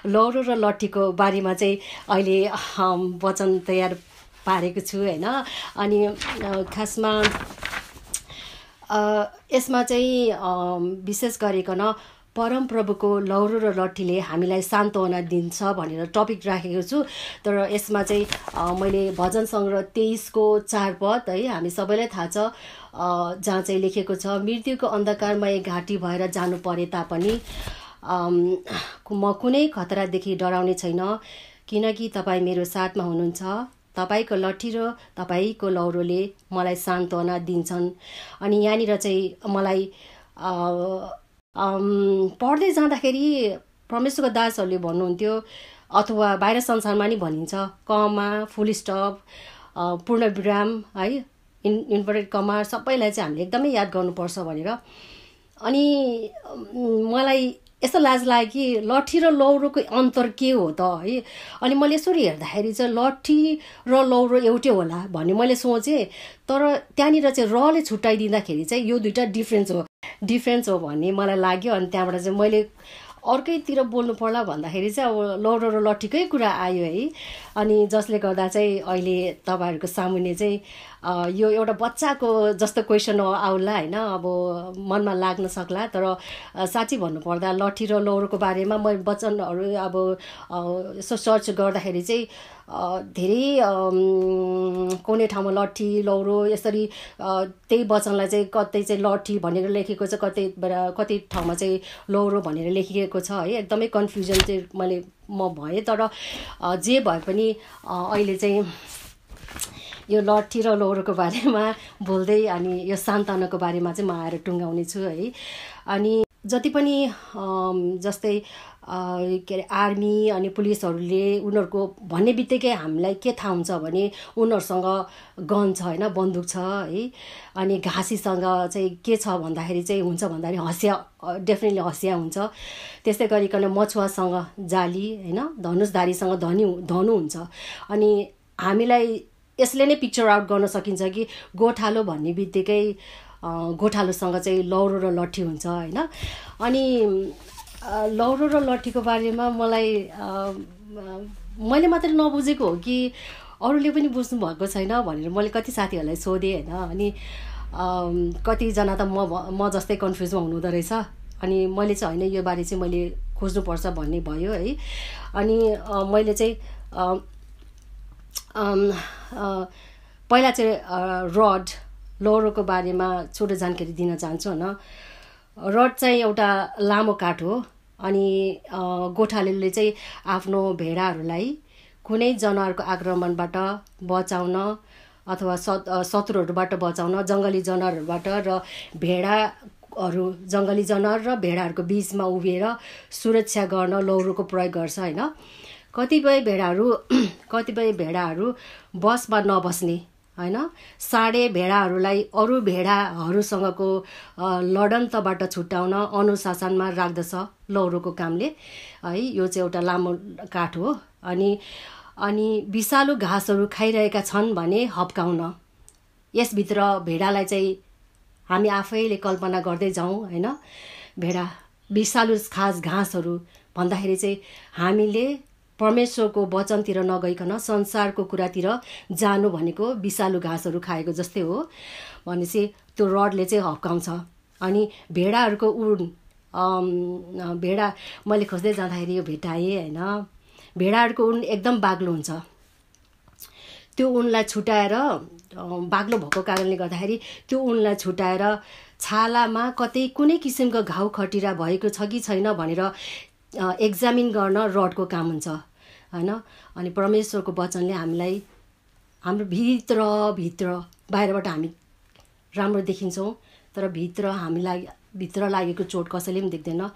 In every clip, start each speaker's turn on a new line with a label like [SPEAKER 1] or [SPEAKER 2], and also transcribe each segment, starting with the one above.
[SPEAKER 1] लौरो र लट्ठीको बारेमा चाहिँ अहिले वचन तयार पारेको छु हैन। अनि खासमा यसमा चाहिँ विशेष गरिकन परमप्रभुको लौरो र लट्ठीले हामीलाई सान्त्वना दिन्छ भनेर टपिक राखेको छु। तर यसमा चाहिँ मैले भजन सङ्ग्रह 23:4 पद है, हामी सबैलाई थाहा छ, जहाँ चाहिँ लेखेको छ, मृत्युको अन्धकारमय घाटी भएर जानु परे तापनि म कुनै खतरादेखि डराउने छैन, किनकि तपाईँ मेरो साथमा हुनुहुन्छ। तपाईँको लट्ठी र तपाईँको लौरोले मलाई सान्त्वना दिन्छन्। अनि यहाँनिर चाहिँ मलाई पढ्दै जाँदाखेरि परमेश्वरको दासहरूले भन्नुहुन्थ्यो, अथवा बाहिर संसारमा नि भनिन्छ, कमा, फुल स्टप, पूर्ण विराम है, इन्भर्टेड कमा, सबैलाई चाहिँ हामीले एकदमै याद गर्नुपर्छ भनेर। अनि मलाई यस्तो लाज लाग्यो कि लट्ठी र लौरोको अन्तर के हो त है। अनि मैले यसरी हेर्दाखेरि चाहिँ लट्ठी र लौरो एउटै होला भन्ने मैले सोचेँ। तर त्यहाँनिर चाहिँ रले छुट्याइदिँदाखेरि चाहिँ यो दुइटा डिफ्रेन्स हो भन्ने मलाई लाग्यो। अनि त्यहाँबाट चाहिँ मैले अर्कैतिर बोल्नु पर्ला भन्दाखेरि चाहिँ अब लौरो र लट्ठीकै कुरा आयो है। अनि जसले गर्दा चाहिँ अहिले तपाईँहरूको सामुन्ने चाहिँ यो एउटा बच्चाको जस्तो क्वेसन आउला होइन, अब मनमा लाग्न सक्ला। तर साँच्ची भन्नुपर्दा लट्ठी र लौरोको बारेमा मैले वचनहरू अब यसो सर्च गर्दाखेरि चाहिँ धेरै कुनै ठाउँमा लट्ठी लौरो यसरी त्यही वचनलाई चाहिँ कतै चाहिँ लट्ठी भनेर लेखेको छ, कति ठाउँमा चाहिँ लौरो भनेर लेखिएको छ है। एकदमै कन्फ्युजन चाहिँ म भएँ। तर जे भए पनि अहिले चाहिँ यो लट्ठी र लौरोको बारेमा बोल्दै अनि यो सान्त्वनाको बारेमा चाहिँ म आएर टुङ्गाउने छु है। अनि जति पनि जस्तै के अरे आर्मी अनि पुलिसहरूले उनीहरूको भन्ने बित्तिकै हामीलाई के थाहा हुन्छ भने उनीहरूसँग गन छ होइन, बन्दुक छ है। अनि घाँसीसँग चाहिँ के छ भन्दाखेरि चाहिँ हुन्छ भन्दाखेरि हँसिया, डेफिनेटली हँसिया हुन्छ। त्यस्तै गरिकन मछुवासँग जाली होइन, धनुषधारीसँग धनु हुन्छ। अनि हामीलाई यसले नै पिक्चर आउट गर्न सकिन्छ कि गोठालो भन्ने बित्तिकै गोठालोसँग चाहिँ लौरो र लट्ठी हुन्छ होइन। अनि लौरो र लट्ठीको बारेमा मैले मात्रै नबुझेको हो कि अरूले पनि बुझ्नु भएको छैन भनेर मैले कति साथीहरूलाई सोधेँ होइन। अनि कतिजना त म जस्तै कन्फ्युजमा हुनुहुँदो रहेछ। अनि मैले चाहिँ होइन, यो बारे चाहिँ मैले खोज्नुपर्छ भन्ने भयो है। अनि मैले चाहिँ पहिला चाहिँ रड लौरोको बारेमा छोटो जानकारी दिन चाहन्छु होइन। रड चाहिँ एउटा लामो काठ हो। अनि गोठालेले चाहिँ आफ्नो भेडाहरूलाई कुनै जनावरको आक्रमणबाट बचाउन अथवा शत्रुहरूबाट बचाउन जङ्गली जनावरहरूबाट र जङ्गली जनावर र भेडाहरूको बिचमा उभिएर सुरक्षा गर्न लौरोको प्रयोग गर्छ होइन। कतिपय भेडाहरू बसमा नबस्ने होइन, साढे भेडाहरूलाई अरू भेडाहरूसँगको लडन्तबाट छुट्याउन अनुशासनमा राख्दछ लौरोको कामले है। यो चाहिँ एउटा लामो काठ हो। अनि विषालु घाँसहरू खाइरहेका छन् भने हप्काउन, यसभित्र भेडालाई चाहिँ हामी आफैले कल्पना गर्दै जाउँ होइन। भेडा विषालु घाँसहरू भन्दाखेरि चाहिँ हामीले परमेश्वरको वचनतिर नगइकन संसारको कुरातिर जानु भनेको विषालु घाँसहरू खाएको जस्तै हो भनेपछि त्यो रडले चाहिँ हप्काउँछ। अनि भेडाहरूको भेडा मैले खोज्दै जाँदाखेरि यो भेटाएँ होइन। भेडाहरूको ऊन एकदम बाक्लो हुन्छ। त्यो ऊनलाई छुट्याएर, बाक्लो भएको कारणले गर्दाखेरि त्यो ऊनलाई छुट्याएर छालामा कतै कुनै किसिमको घाउ खटिरा भएको छ कि छैन भनेर एक्जामिन गर्न रडको काम हुन्छ होइन। अनि परमेश्वरको वचनले हामीलाई हाम्रो भित्र बाहिरबाट हामी राम्रो देखिन्छौँ, तर भित्र लागेको चोट कसैले पनि देख्दैन।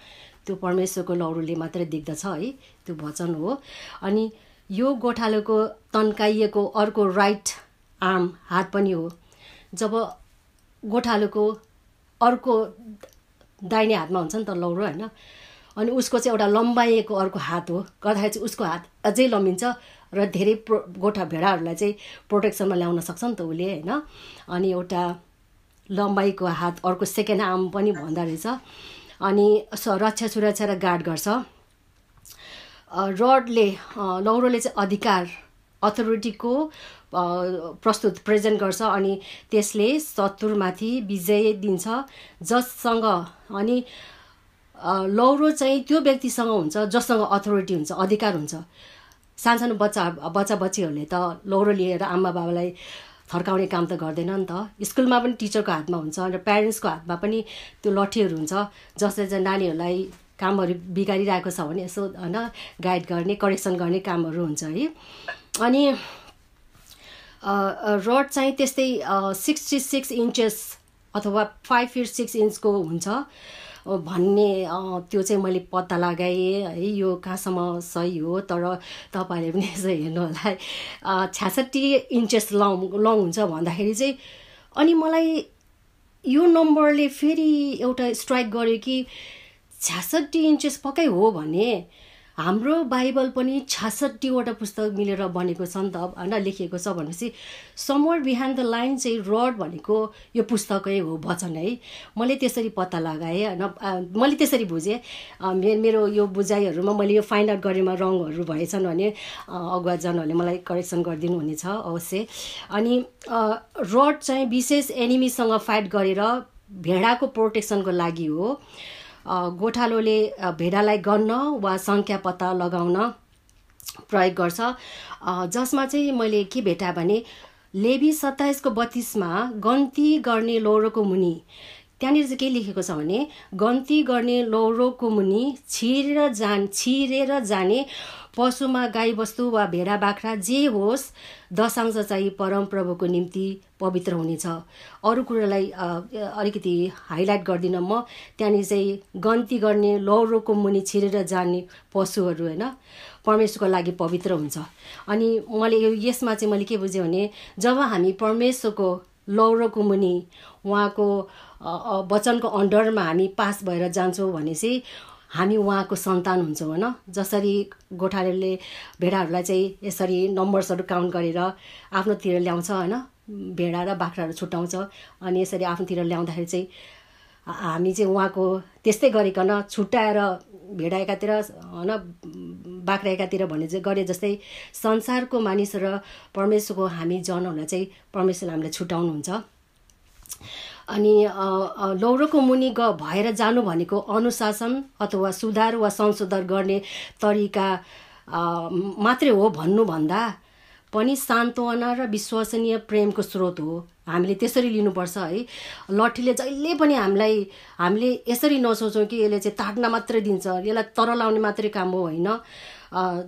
[SPEAKER 1] त्यो परमेश्वरको लौरोले मात्रै देख्दछ है। त्यो वचन हो। अनि यो गोठालोको तन्काइएको अर्को राइट आर्म, हात पनि हो। जब गोठालोको अर्को दाहिने हातमा हुन्छ नि त लौरो होइन, अनि उसको चाहिँ एउटा लम्बाइएको अर्को हात हो, गर्दाखेरि चाहिँ उसको हात अझै लम्बिन्छ र धेरै भेडाहरूलाई चाहिँ प्रोटेक्सनमा ल्याउन सक्छ नि त उसले होइन। अनि एउटा लम्बाइको हात अर्को सेकेन्ड आर्म पनि भन्दो रहेछ। अनि रक्षा सुरक्षा र गार्ड गर्छ। रडले लौरोले चाहिँ अधिकार अथोरिटीको प्रेजेन्ट गर्छ अनि त्यसले शत्रुमाथि विजय दिन्छ जससँग अनि लौरो चाहिँ त्यो व्यक्तिसँग हुन्छ जससँग अथोरिटी हुन्छ, अधिकार हुन्छ। सानसानो बच्चा बच्चीहरूले त लौरो लिएर आमा बाबालाई थर्काउने काम त गर्दैन नि त। स्कुलमा पनि टिचरको हातमा हुन्छ र प्यारेन्ट्सको हातमा पनि त्यो लठीहरू हुन्छ जसले चाहिँ नानीहरूलाई कामहरू बिगारिरहेको छ भने यसो होइन गाइड गर्ने, करेक्सन गर्ने कामहरू हुन्छ है। अनि रड चाहिँ त्यस्तै 66 इन्चेस अथवा 5 फिट 6 इंचको हुन्छ भन्ने त्यो चाहिँ मैले पत्ता लगाएँ है। यो कहाँसम्म सही हो, तर तपाईँहरूले पनि यसो हेर्नु होला। 66 इन्चेस लङ हुन्छ भन्दाखेरि चाहिँ अनि मलाई यो नम्बरले फेरि एउटा स्ट्राइक गर्यो कि 66 इन्चेस पक्कै हो भने हाम्रो बाइबल पनि 66वटा पुस्तक मिलेर बनेको छ नि त होइन, लेखिएको छ भनेपछि समवेयर बिहाइन्ड द लाइन चाहिँ रड भनेको यो पुस्तकै हो, वचन है। मैले त्यसरी पत्ता लगाएँ होइन, मैले त्यसरी बुझेँ। मेरो यो बुझाइहरूमा मैले यो फाइन्ड आउट गरेमा रङहरू भएछन् भने अगुवाजनहरूले मलाई करेक्सन गरिदिनु हुनेछ अवश्य। अनि रड चाहिँ विशेष एनिमीसँग फाइट गरेर भेडाको प्रोटेक्सनको लागि हो। गोठालोले भेडालाई गन्न वा सङ्ख्या पत्ता लगाउन प्रयोग गर्छ, जसमा चाहिँ मैले के भेटाएँ भने लेवी 27:32 गन्ती गर्ने लौरोको मुनि, त्यहाँनिर चाहिँ के लेखेको छ भने गन्ती गर्ने लौरोको मुनि छिरेर जाने पशुमा गाईबस्तु वा भेडा बाख्रा जे होस् दशांश चाहिँ परमप्रभुको निम्ति पवित्र हुनेछ। अरू कुरालाई अलिकति हाइलाइट गर्दिनँ म। त्यहाँनिर चाहिँ गन्ती गर्ने लौरोको मुनि छिरेर जाने पशुहरू होइन परमेश्वरको लागि पवित्र हुन्छ। अनि मैले यसमा चाहिँ मैले के बुझेँ भने जब हामी परमेश्वरको लौरोको मुनि उहाँको वचनको अन्डरमा हामी पास भएर जान्छौँ भने चाहिँ हामी उहाँको सन्तान हुन्छौँ होइन। जसरी गोठालेले भेडाहरूलाई चाहिँ यसरी नम्बर्सहरू काउन्ट गरेर आफ्नोतिर ल्याउँछ होइन, भेडा र बाख्राहरू छुट्याउँछ अनि यसरी आफ्नोतिर ल्याउँदाखेरि चाहिँ हामी चाहिँ उहाँको त्यस्तै गरिकन छुट्याएर भेडा एकातिर होइन बाख्रा एकातिर भन्ने चाहिँ गरे जस्तै संसारको मानिस र परमेश्वरको हामी जनहरूलाई चाहिँ परमेश्वरले हामीलाई छुट्याउनुहुन्छ। अनि लौरोको मुनि भएर जानु भनेको अनुशासन अथवा सुधार वा संशोधन गर्ने तरिका मात्रै हो भन्नुभन्दा पनि सान्त्वना र विश्वसनीय प्रेमको स्रोत हो। हामीले त्यसरी लिनुपर्छ है। लठीले जहिले पनि हामीले यसरी नसोचौँ कि यसले चाहिँ ताड्न मात्रै दिन्छ, यसलाई तरलाउने मात्रै काम हो होइन,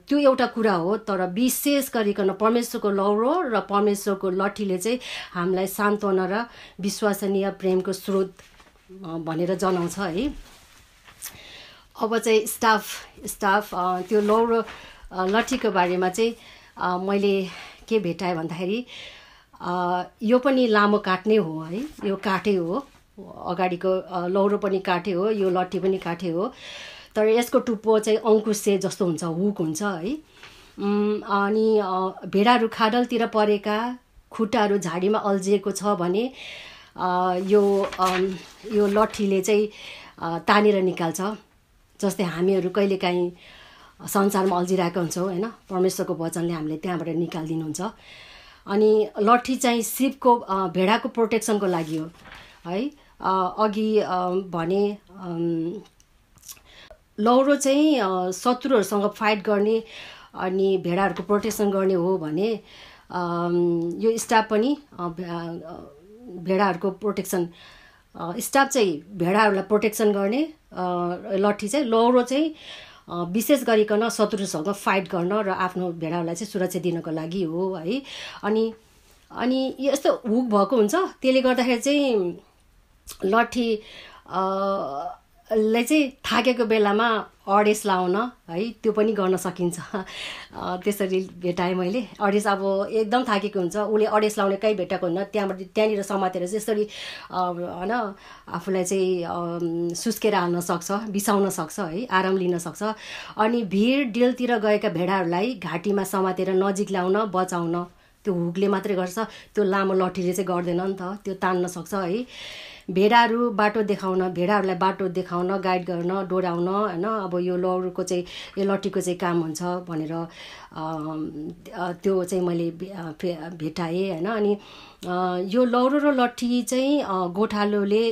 [SPEAKER 1] त्यो एउटा कुरा हो। तर विशेष गरिकन परमेश्वरको लौरो र परमेश्वरको लठीले चाहिँ हामीलाई सान्त्वना र विश्वसनीय प्रेमको स्रोत भनेर जनाउँछ है। अब चाहिँ स्टाफ त्यो लौरो लठीको बारेमा चाहिँ मैले के भेटाएँ भन्दाखेरि यो पनि लामो काठ नै हो है, यो काठै हो, अगाडिको लौरो पनि काठै हो, यो लट्ठी पनि काठै हो, तर यसको टुप्पो चाहिँ अङ्कुशे जस्तो हुन्छ, हुक हुन्छ है। अनि भेडाहरू खाडलतिर परेका खुट्टाहरू झाडीमा अल्झिएको छ भने यो लट्ठीले चाहिँ तानेर निकाल्छ। जस्तै हामीहरू कहिलेकाहीँ संसारमा अल्झिरहेका हुन्छौँ होइन, परमेश्वरको वचनले हामीले त्यहाँबाट निकालिदिनुहुन्छ। अनि लट्ठी चाहिँ सिपको भेडाको प्रोटेक्सनको लागि हो है। अघि भने लौरो चाहिँ शत्रुहरूसँग फाइट गर्ने अनि भेडाहरूको प्रोटेक्सन गर्ने हो भने यो स्टाफ पनि भेडाहरूको प्रोटेक्सन, स्टाफ चाहिँ भेडाहरूलाई प्रोटेक्सन गर्ने, लट्ठी चाहिँ लौरो चाहिँ विशेष गरिकन शत्रुसँग फाइट गर्न र आफ्नो भेडाहरूलाई चाहिँ सुरक्षा दिनको लागि हो है। अनि यस्तो हुक भएको हुन्छ, त्यसले गर्दाखेरि चाहिँ लट्ठी लाई चाहिँ थाकेको बेलामा अडेस लाउन है त्यो पनि गर्न सकिन्छ। त्यसरी भेटाएँ मैले। अडेस अब एकदम थाकेको हुन्छ, उसले अडेस लाउने कहीँ भेटाएको हुन्न, त्यहाँनिर समातेर चाहिँ यसरी होइन आफूलाई चाहिँ सुस्केर हाल्न सक्छ, बिसाउन सक्छ है, आराम लिन सक्छ। अनि भिड डिलतिर गएका भेडाहरूलाई घाँटीमा समातेर नजिक ल्याउन बचाउन त्यो हुकले मात्रै गर्छ, त्यो लामो लठीले चाहिँ गर्दैन नि त, त्यो तान्न सक्छ है। भेडाहरू बाटो देखाउन, भेडाहरूलाई बाटो देखाउन, गाइड गर्न, डोराउन होइन, अब यो लौरोको चाहिँ यो लट्ठीको चाहिँ काम हुन्छ भनेर त्यो चाहिँ मैले भेटाएँ होइन। अनि यो लौरो र लट्ठी चाहिँ गोठालोले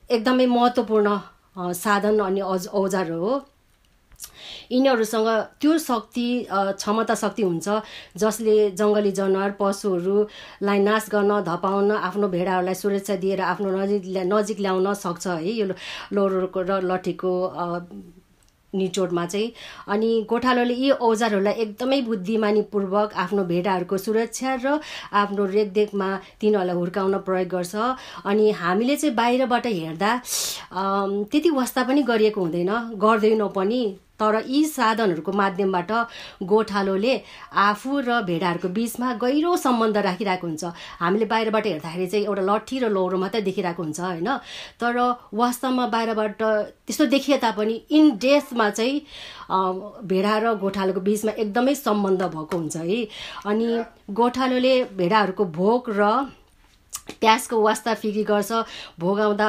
[SPEAKER 1] एकदमै महत्त्वपूर्ण साधन अनि औजार हो। यिनीहरूसँग त्यो शक्ति क्षमता शक्ति हुन्छ जसले जङ्गली जनावर पशुहरूलाई नाश गर्न, धपाउन, आफ्नो भेडाहरूलाई सुरक्षा दिएर आफ्नो नजिक ल्याउन सक्छ है यो लौरोको र लट्ठीको निचोडमा चाहिँ। अनि गोठालोले यी औजारहरूलाई एकदमै बुद्धिमानीपूर्वक आफ्नो भेडाहरूको सुरक्षा र आफ्नो रेखदेखमा तिनीहरूलाई हुर्काउन प्रयोग गर्छ। अनि हामीले चाहिँ बाहिरबाट हेर्दा त्यति वास्ता पनि गरिएको हुँदैन, गर्दैनौँ पनि, तर यी साधनहरूको माध्यमबाट गोठालोले आफू र भेडाहरूको बिचमा गहिरो सम्बन्ध राखिरहेको हुन्छ। हामीले बाहिरबाट हेर्दाखेरि चाहिँ एउटा लट्ठी र लौरो मात्रै देखिरहेको हुन्छ होइन, तर वास्तवमा बाहिरबाट त्यस्तो देखिए तापनि इन डेथमा चाहिँ भेडा र गोठालोको बिचमा एकदमै सम्बन्ध भएको हुन्छ है। अनि गोठालोले भेडाहरूको भोक र प्यासको वास्ता फिक्री गर्छ। भोकाउँदा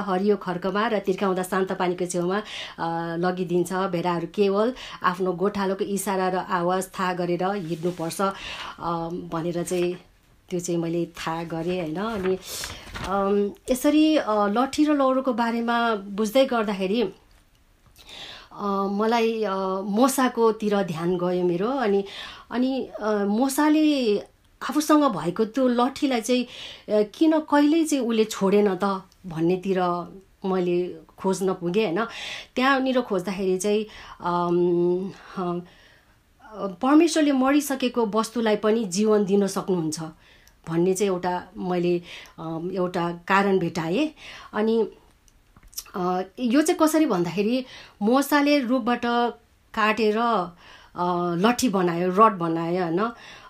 [SPEAKER 1] हरियो खर्कमा र तिर्काउँदा शान्त पानीको छेउमा लगिदिन्छ। भेडाहरू केवल आफ्नो गोठालोको इसारा र आवाज थाहा गरेर हिँड्नुपर्छ भनेर चाहिँ त्यो चाहिँ मैले थाहा गरेँ होइन। अनि यसरी लट्ठी र लौरोको बारेमा बुझ्दै गर्दाखेरि मलाई मोसाकोतिर ध्यान गयो मेरो। अनि मोसाले आफूसँग भएको त्यो लट्ठीलाई चाहिँ किन कहिल्यै चाहिँ उसले छोडेन त भन्नेतिर मैले खोज्न पुगेँ होइन। त्यहाँनिर खोज्दाखेरि चाहिँ परमेश्वरले मरिसकेको वस्तुलाई पनि जीवन दिन सक्नुहुन्छ भन्ने चाहिँ मैले एउटा कारण भेटाएँ। अनि यो चाहिँ कसरी भन्दाखेरि मोसाले रुखबाट काटेर लट्ठी बनायो, रड बनायो होइन।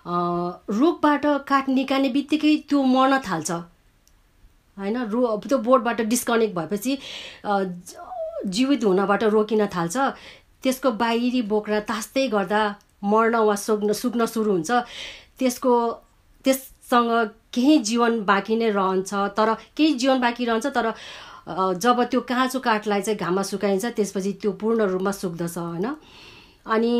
[SPEAKER 1] रुखबाट काठ निकाल्ने बित्तिकै त्यो मर्न थाल्छ होइन। त्यो बोर्डबाट डिस्कनेक्ट भएपछि जीवित हुनबाट रोकिन थाल्छ। त्यसको बाहिरी बोक्रा तास्दै गर्दा मर्न वा सुक्न सुरु हुन्छ। त्यससँग केही जीवन बाँकी नै रहन्छ, तर केही जीवन बाँकी रहन्छ, तर जब त्यो काँचो काठलाई चाहिँ घाममा सुकाइन्छ त्यसपछि त्यो पूर्ण रूपमा सुक्दछ होइन। अनि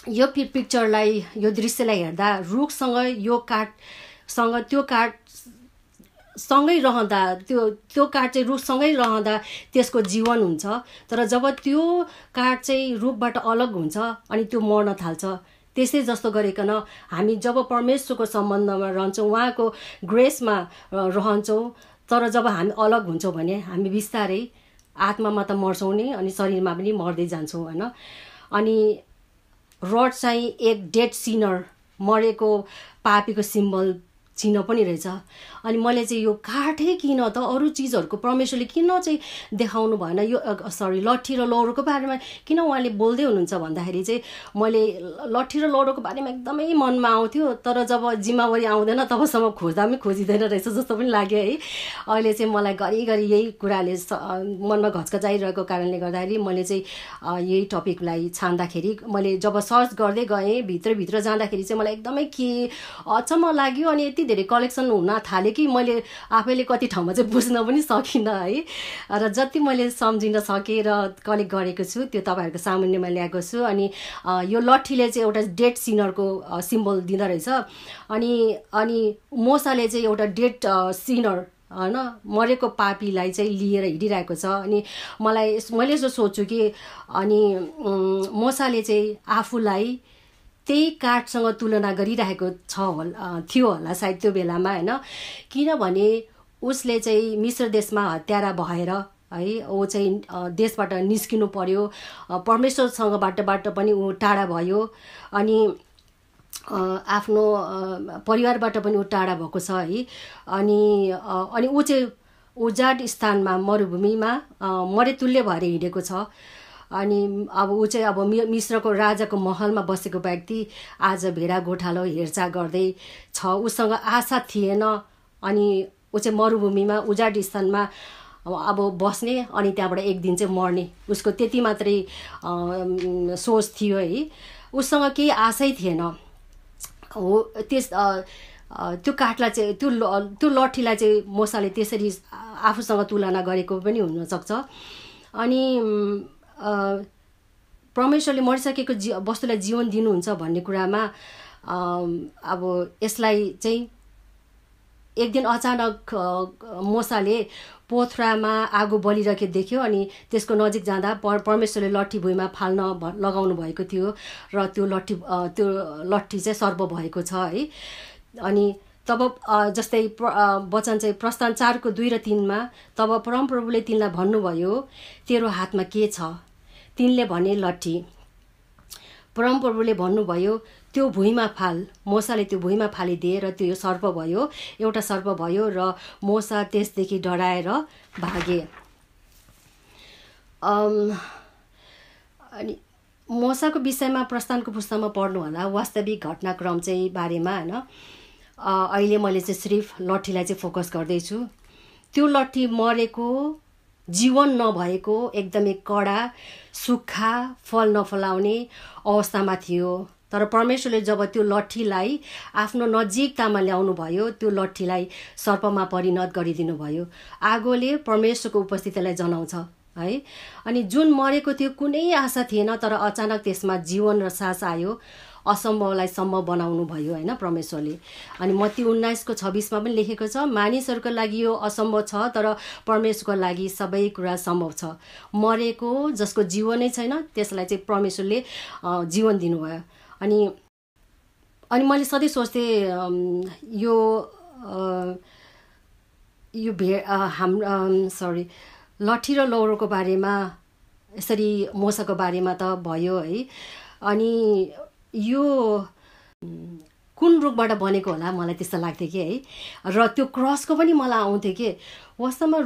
[SPEAKER 1] यो पिक्चरलाई, यो दृश्यलाई हेर्दा रुखसँग यो काठसँग त्यो काठ सँगै रहँदा त्यो काठ चाहिँ रुखसँगै रहँदा त्यसको जीवन हुन्छ, तर जब त्यो काठ चाहिँ रुखबाट अलग हुन्छ अनि त्यो मर्न थाल्छ। त्यसै जस्तो गरिकन हामी जब परमेश्वरको सम्बन्धमा रहन्छौँ, उहाँको ग्रेसमा रहन्छौँ, तर जब हामी अलग हुन्छौँ भने हामी बिस्तारै आत्मामा त मर्छौँ नि अनि शरीरमा पनि मर्दै जान्छौँ होइन। अनि रड चाहिँ एक डेड सिनर, मरेको पापीको सिम्बल चिन्ह पनि रहेछ। अनि मैले चाहिँ यो काठै किन त, अरू चिजहरूको परमेश्वरले किन चाहिँ देखाउनु भएन, यो लट्ठी र लौरोको बारेमा किन उहाँले बोल्दै हुनुहुन्छ भन्दाखेरि चाहिँ मैले लट्ठी र लौरोको बारेमा एकदमै मनमा आउँथ्यो, तर जब जिम्मेवारी आउँदैन तबसम्म खोज्दा पनि खोजिँदैन रहेछ जस्तो पनि लाग्यो है। अहिले चाहिँ मलाई घरिघरि यही कुराले मनमा घचघचाइरहेको कारणले गर्दाखेरि मैले चाहिँ यही टपिकलाई छान्दाखेरि मैले जब सर्च गर्दै गएँ, भित्रभित्र जाँदाखेरि चाहिँ मलाई एकदमै के अचम्म लाग्यो। अनि यति धेरै कलेक्सन हुन थाल्यो कि मैले आफैले कति ठाउँमा चाहिँ बुझ्न पनि सकिनँ है। र जति मैले सम्झिन सकेँ र कलेक्ट गरेको छु त्यो तपाईँहरूको सामुन्नेमा ल्याएको छु। अनि यो लट्ठीले चाहिँ एउटा डेड सिनरको सिम्बल दिँदो रहेछ। अनि मोसाले चाहिँ एउटा डेड सिनर होइन, मरेको पापीलाई चाहिँ लिएर हिँडिरहेको छ। अनि मैले यसो सोच्छु कि अनि मोसाले चाहिँ आफूलाई त्यही काठसँग तुलना गरिरहेको थियो होला सायद त्यो बेलामा होइन। किनभने उसले चाहिँ मिस्र देशमा हत्यारा भएर है ऊ चाहिँ देशबाट निस्किनु पर्यो, परमेश्वरसँगबाट पनि ऊ टाढा भयो, अनि आफ्नो परिवारबाट पनि ऊ टाढा भएको छ है। अनि ऊ चाहिँ उजाड स्थानमा मरुभूमिमा मरेतुल्य भएर हिँडेको छ। अनि अब ऊ चाहिँ अब मिश्रको राजाको महलमा बसेको व्यक्ति आज भेडा गोठालो हेरचाह गर्दै छ, उसँग आशा थिएन। अनि ऊ चाहिँ मरुभूमिमा उजाड स्थानमा अब बस्ने अनि त्यहाँबाट एक दिन चाहिँ मर्ने, उसको त्यति मात्रै सोच थियो है। उसँग केही आशै थिएन। हो त्यो काठलाई चाहिँ त्यो लट्ठीलाई चाहिँ मोसाले त्यसरी आफूसँग तुलना गरेको पनि हुनसक्छ। अनि परमेश्वरले मरिसकेको वस्तुलाई जीवन दिनुहुन्छ भन्ने कुरामा अब यसलाई चाहिँ एक दिन अचानक मोसाले पोथ्रामा आगो बलिरहेको देख्यो अनि त्यसको नजिक जाँदा परमेश्वरले लट्ठी भुइँमा फाल्न लगाउनु भएको थियो र त्यो लट्ठी चाहिँ सर्प भएको छ है। अनि तब जस्तै वचन चाहिँ प्रस्थान 4 2 र 3 तब परमप्रभुले तिनलाई भन्नुभयो, तेरो हातमा के छ? तिनले भने, लट्ठी। परमप्रभुले भन्नुभयो, त्यो भुइँमा फाल। मोसाले त्यो भुइँमा फालिदिए र त्यो सर्प भयो, एउटा सर्प भयो र मोसा त्यसदेखि डराएर भागे। अनि मोसाको विषयमा प्रस्थानको पुस्तकमा पढ्नु होला, वास्तविक घटनाक्रम चाहिँ बारेमा होइन। अहिले मैले चाहिँ सिर्फ लट्ठीलाई चाहिँ फोकस गर्दैछु। त्यो लट्ठी मरेको, जीवन नभएको, एकदमै कडा, सुक्खा, फल नफलाउने अवस्थामा थियो। तर परमेश्वरले जब त्यो लट्ठीलाई आफ्नो नजिकतामा ल्याउनु भयो, त्यो लट्ठीलाई सर्पमा परिणत गरिदिनु भयो। आगोले परमेश्वरको उपस्थितिलाई जनाउँछ है। अनि जुन मरेको थियो, कुनै आशा थिएन, तर अचानक त्यसमा जीवन र सास आयो। असम्भवलाई सम्भव बनाउनु भयो होइन परमेश्वरले। अनि मत्ती 19:26 पनि लेखेको छ, मानिसहरूको लागि यो असम्भव छ, तर परमेश्वरको लागि सबै कुरा सम्भव छ। मरेको जसको जीवनै छैन त्यसलाई चाहिँ परमेश्वरले जीवन दिनुभयो। अनि मैले सधैँ सोच्थेँ यो लट्ठी र लौरोको बारेमा, यसरी मोसाको बारेमा त भयो है। अनि यो कुन रुखबाट बनेको होला मलाई त्यस्तो लाग्थ्यो कि है। र त्यो क्रसको पनि मलाई आउँथ्यो कि वास्तवमा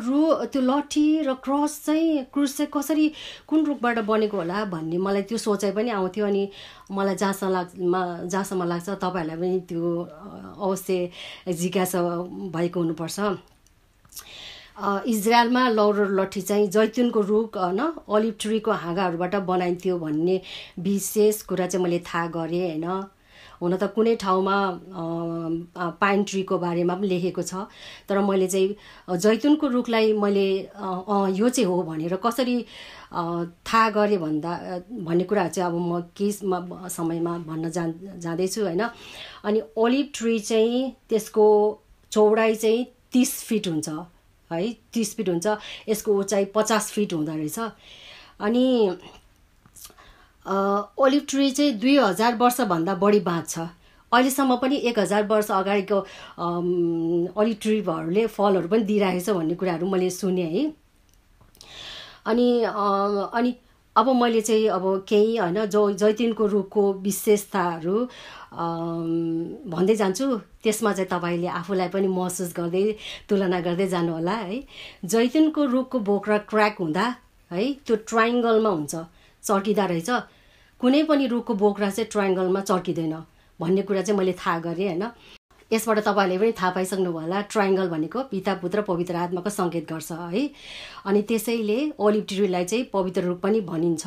[SPEAKER 1] त्यो लट्ठी र क्रुस चाहिँ कसरी कुन रुखबाट बनेको होला भन्ने मलाई त्यो सोचाइ पनि आउँथ्यो। अनि मलाई जहाँसम्म लाग्छ तपाईँहरूलाई पनि त्यो अवश्य जिज्ञासा भएको हुनुपर्छ। इजरायलमा लौरो लट्ठी चाहिँ जैतुनको रुख होइन, अलिभ ट्रीको हाँगाहरूबाट बनाइन्थ्यो भन्ने विशेष कुरा चाहिँ मैले थाहा गरेँ होइन। हुन त कुनै ठाउँमा पाइन ट्रीको बारेमा पनि लेखेको छ, तर मैले चाहिँ जैतुनको रुखलाई मैले यो चाहिँ हो भनेर कसरी थाहा गरेँ भन्ने कुरा चाहिँ अब म केही समयमा भन्न जाँदैछु होइन। अनि ओलिभ ट्री चाहिँ त्यसको चौडाइ चाहिँ 30 फिट हुन्छ है, 30 फिट हुन्छ। यसको उचाइ 50 फिट हुँदो रहेछ। अनि ओलिभ ट्री चाहिँ 2000 वर्षभन्दा बढी बाँच्छ। अहिलेसम्म पनि 1000 वर्ष अगाडिको ओलिभ ट्रीहरूले फलहरू पनि दिइरहेको छ भन्ने कुराहरू मैले सुने है। अनि अब मैले चाहिँ अब केही होइन जैतुनको रुखको विशेषताहरू भन्दै जान्छु। त्यसमा चाहिँ तपाईँले आफूलाई पनि महसुस गर्दै तुलना गर्दै जानु होला है। जैतुनको रुखको बोक्रा क्र्याक हुँदा है त्यो ट्रायङ्गलमा हुन्छ, चर्किँदा रहेछ। कुनै पनि रुखको बोक्रा चाहिँ ट्रायङ्गलमा चर्किँदैन भन्ने कुरा चाहिँ मैले थाहा गरेँ होइन। यसबाट तपाईँहरूले पनि थाहा पाइसक्नु होला, ट्रायङ्गल भनेको पिता, पुत्र, पवित्र आत्माको सङ्केत गर्छ है। अनि त्यसैले ओलिभ ट्रीलाई चाहिँ पवित्र रुख पनि भनिन्छ।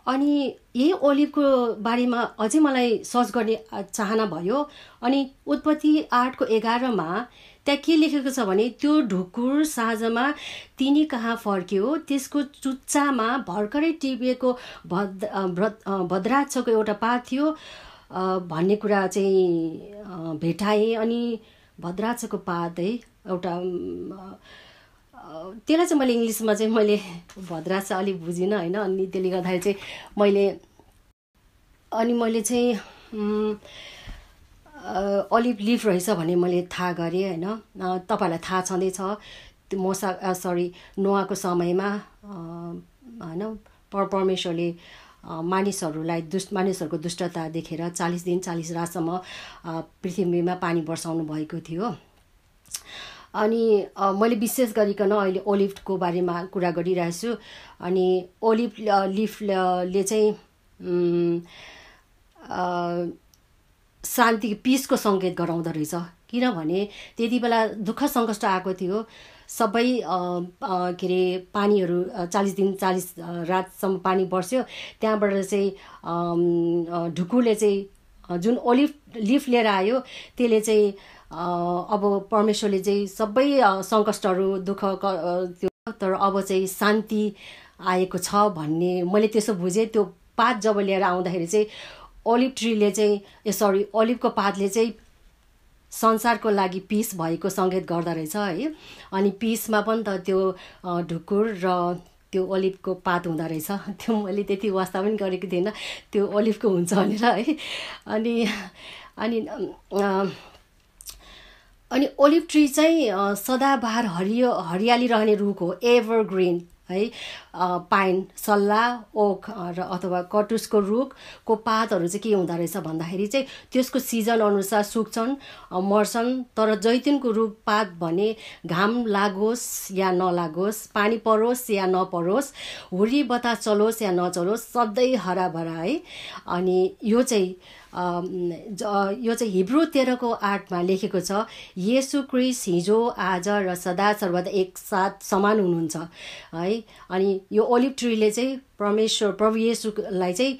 [SPEAKER 1] अनि यही ओलिभको बारेमा अझै मलाई सर्च गर्ने चाहना भयो। अनि उत्पत्ति 8:11 त्यहाँ के लेखेको छ भने, त्यो ढुकुर साँझमा तिनी कहाँ फर्क्यो, त्यसको चुच्चामा भर्खरै टिपेको भद्राक्षको एउटा पात थियो भन्ने कुरा चाहिँ भेटाएँ। अनि भद्राक्षको पात है एउटा, त्यसलाई चाहिँ मैले इङ्ग्लिसमा चाहिँ मैले भद्राक्ष अलिक बुझिनँ होइन। अनि त्यसले गर्दाखेरि चाहिँ मैले चाहिँ अलिभ लिफ रहेछ भन्ने मैले थाहा गरेँ होइन। तपाईँहरूलाई थाहा छँदैछ त्यो नोआको समयमा होइन परमेश्वरले मानिसहरूको दुष्टता देखेर 40 दिन 40 रातसम्म पृथ्वीमा पानी बर्साउनु भएको थियो। अनि मैले विशेष गरिकन अहिले ओलिभको बारेमा कुरा गरिरहेको छु। अनि ओलिभ लिफले चाहिँ शान्ति, पिसको सङ्केत गराउँदो रहेछ। किनभने त्यति बेला दुःख सङ्कष्ट आएको थियो, सबै के अरे पानीहरू 40 दिन 40 रातसम्म पानी बर्स्यो। त्यहाँबाट चाहिँ ढुकुरले चाहिँ जुन ओलिभ लिफ लिएर आयो त्यसले चाहिँ अब परमेश्वरले चाहिँ सबै सङ्कष्टहरू दुःख त्यो तर अब चाहिँ शान्ति आएको छ भन्ने मैले त्यसो बुझेँ। त्यो पात जब लिएर आउँदाखेरि चाहिँ ओलिभ ट्रीले चाहिँ ओलिभको पातले चाहिँ संसारको लागि पिस भएको सङ्केत गर्दो रहेछ है। अनि पिसमा पनि त त्यो ढुकुर र त्यो ओलिभको पात हुँदो रहेछ। त्यो मैले त्यति वास्ता पनि गरेको थिइनँ त्यो ओलिभको हुन्छ भनेर है। अनि अनि अनि ओलिभ ट्री चाहिँ सदाबहार हरियाली रहने रुख हो, एभरग्रिन है। पाइन, सल्ला, ओक र अथवा कटुसको रुखको पातहरू चाहिँ के हुँदो रहेछ भन्दाखेरि चाहिँ त्यसको सिजन अनुसार सुक्छन्, मर्छन्। तर जैतुनको रुख पात भने घाम लागोस् या नलागोस्, पानी परोस् या नपरोस्, हुरी बतास चलोस् या नचलोस्, सधैँ हराभरा है। अनि यो चाहिँ हिब्रू 13:8 लेखेको छ, येशू क्रिस्ट हिजो आज र सदा सर्वदा एकसाथ समान हुनुहुन्छ है। अनि यो ओलिभ ट्रीले चाहिँ प्रभु येशूलाई चाहिँ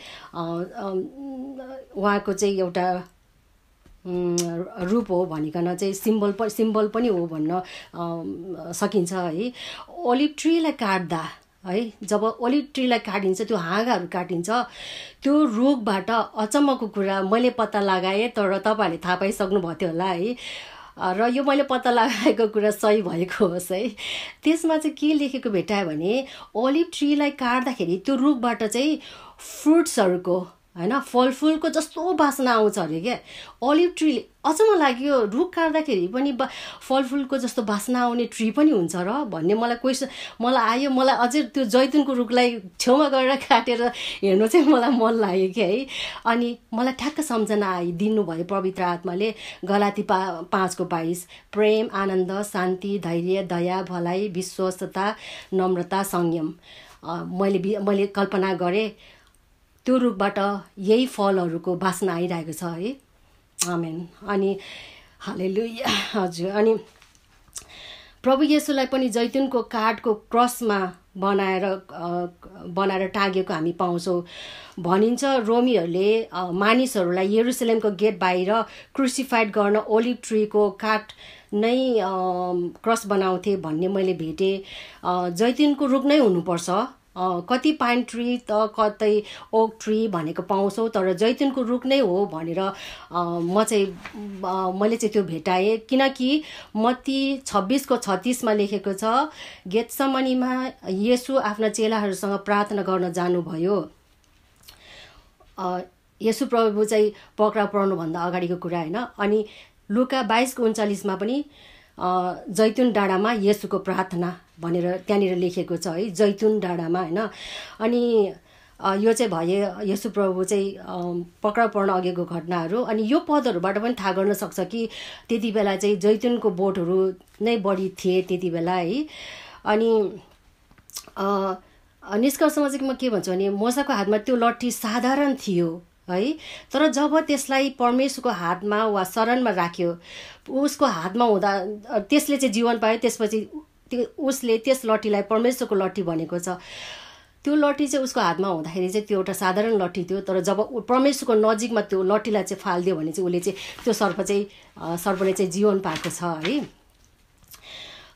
[SPEAKER 1] उहाँको चाहिँ एउटा रूप हो भनिकन चाहिँ सिम्बल पनि हो भन्न सकिन्छ है। ओलिभ ट्रीलाई काट्दा है, जब ओलिभ ट्रीलाई काटिन्छ, त्यो हाँगाहरू काटिन्छ, त्यो रुखबाट अचम्मको कुरा मैले पत्ता लगाएँ, तर तपाईँहरूले थाहा पाइसक्नु भएको थियो होला है। र यो मैले पत्ता लगाएको कुरा सही भएको होस् है। त्यसमा चाहिँ के लेखेको भेटायो भने ओलिभ ट्रीलाई काट्दाखेरि त्यो रुखबाट चाहिँ फ्रुट्सहरूको होइन, फलफुलको जस्तो बास्ना आउँछ अरे क्या। ओलिभ ट्रीले अचम्म लाग्यो, रुख काट्दाखेरि पनि फलफुलको जस्तो बास्ना आउने ट्री पनि हुन्छ र भन्ने मलाई आयो। मलाई अझै त्यो जैतुनको रुखलाई छेउमा गएर काटेर हेर्नु चाहिँ मलाई मन लाग्यो कि है। अनि मलाई ठ्याक्क सम्झना आइदिनु भयो पवित्र आत्माले। गलाती 5:22 प्रेम, आनन्द, शान्ति, धैर्य, दया, भलाइ, विश्वस्तता, नम्रता, संयम। मैले कल्पना गरेँ त्यो रुखबाट यही फलहरूको बास्ना आइरहेको छ है। आमेन। अनि हालेलुया। हजुर। अनि प्रभु येशूलाई पनि जैतुनको काठको क्रसमा बनाएर टाँगेको हामी पाउँछौँ। भनिन्छ रोमीहरूले मानिसहरूलाई यरुसलेमको गेट बाहिर क्रुसिफाइड गर्न ओलिभ ट्रीको काठ नै क्रस बनाउँथे भन्ने मैले भेटेँ। जैतुनको रुख नै हुनुपर्छ। कति पाइन ट्री त कतै ओक ट्री भनेको पाउँछौँ, तर जैतुनको रुख नै हो भनेर मैले चाहिँ त्यो भेटाएँ। किनकि मत्ती 26:36 लेखेको छ, गेतसमनीमा येशू आफ्ना चेलाहरूसँग प्रार्थना गर्न जानुभयो। येशू प्रभु चाहिँ पक्राउ पर्नुभन्दा अगाडिको कुरा होइन। अनि लुका 22:39 पनि जैतुन डाँडामा येशूको प्रार्थना भनेर त्यहाँनिर लेखेको छ है, जैतुन डाँडामा होइन। अनि यो चाहिँ भयो येशू प्रभु चाहिँ पक्राउ पर्न अघिको घटनाहरू। अनि यो पदहरूबाट पनि थाहा गर्न सक्छ कि त्यति बेला चाहिँ जैतुनको बोटहरू नै बढी थिए त्यति बेला है। अनि निष्कर्षमा चाहिँ म के भन्छु भने मोसाको हातमा त्यो लट्ठी साधारण थियो है, तर जब त्यसलाई परमेश्वरको हातमा वा शरणमा राख्यो, उसको हातमा हुँदा त्यसले चाहिँ जीवन पायो। त्यसपछि उसले त्यस लट्ठीलाई परमेश्वरको लट्ठी भनेको छ। त्यो लट्ठी चाहिँ उसको हातमा हुँदाखेरि चाहिँ त्यो एउटा साधारण लट्ठी थियो, तर जब परमेश्वरको नजिकमा त्यो लट्ठीलाई चाहिँ फालिदियो भने चाहिँ उसले चाहिँ त्यो सर्पले चाहिँ जीवन पाएको छ है।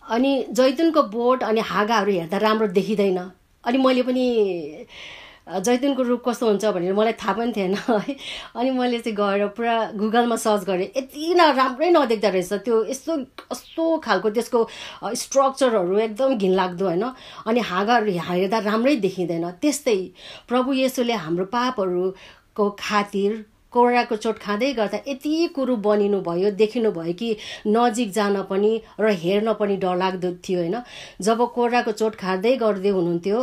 [SPEAKER 1] अनि जैतुनको बोट अनि हाँगाहरू हेर्दा राम्रो देखिँदैन। अनि मैले पनि जैतुनको रुख कस्तो हुन्छ भनेर मलाई थाहा पनि थिएन है। अनि मैले चाहिँ गएर पुरा गुगलमा सर्च गरेँ, यति राम्रै नदेख्दो रहेछ। त्यो यस्तो खालको त्यसको स्ट्रक्चरहरू एकदम घिनलाग्दो होइन। अनि हाँगाहरू हेर्दा राम्रै देखिँदैन। त्यस्तै प्रभु येशूले हाम्रो पापहरूको खातिर कोराको चोट खाँदै गर्दा यति कुरो बनिनु भयो, देखिनु भयो कि नजिक जान पनि र हेर्न पनि डरलाग्दो थियो होइन। जब कोराको चोट खाँदै गर्दै हुनुहुन्थ्यो,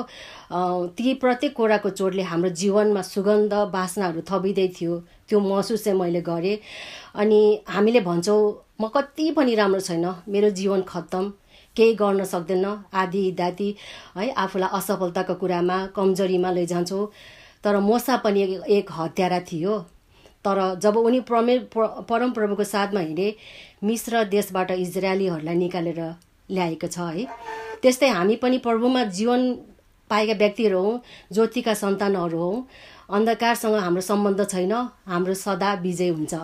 [SPEAKER 1] ती प्रत्येक कोराको चोटले हाम्रो जीवनमा सुगन्ध बास्नाहरू थपिँदै थियो। त्यो महसुस चाहिँ मैले गरेँ। अनि हामीले भन्छौँ म कति पनि राम्रो छैन, मेरो जीवन खत्तम, केही गर्न सक्दैन, आदि इत्यादि है, आफूलाई असफलताको कुरामा कमजोरीमा लैजान्छौँ। तर मोसा पनि एक हत्यारा थियो, तर जब उनी परमप्रभुको साथमा हिँडे, मिस्र देशबाट इजरायलीहरूलाई निकालेर ल्याएको छ है। त्यस्तै हामी पनि प्रभुमा जीवन पाएका व्यक्तिहरू हौँ, ज्योतिका सन्तानहरू हौँ। अन्धकारसँग हाम्रो सम्बन्ध छैन, हाम्रो सदा विजय हुन्छ।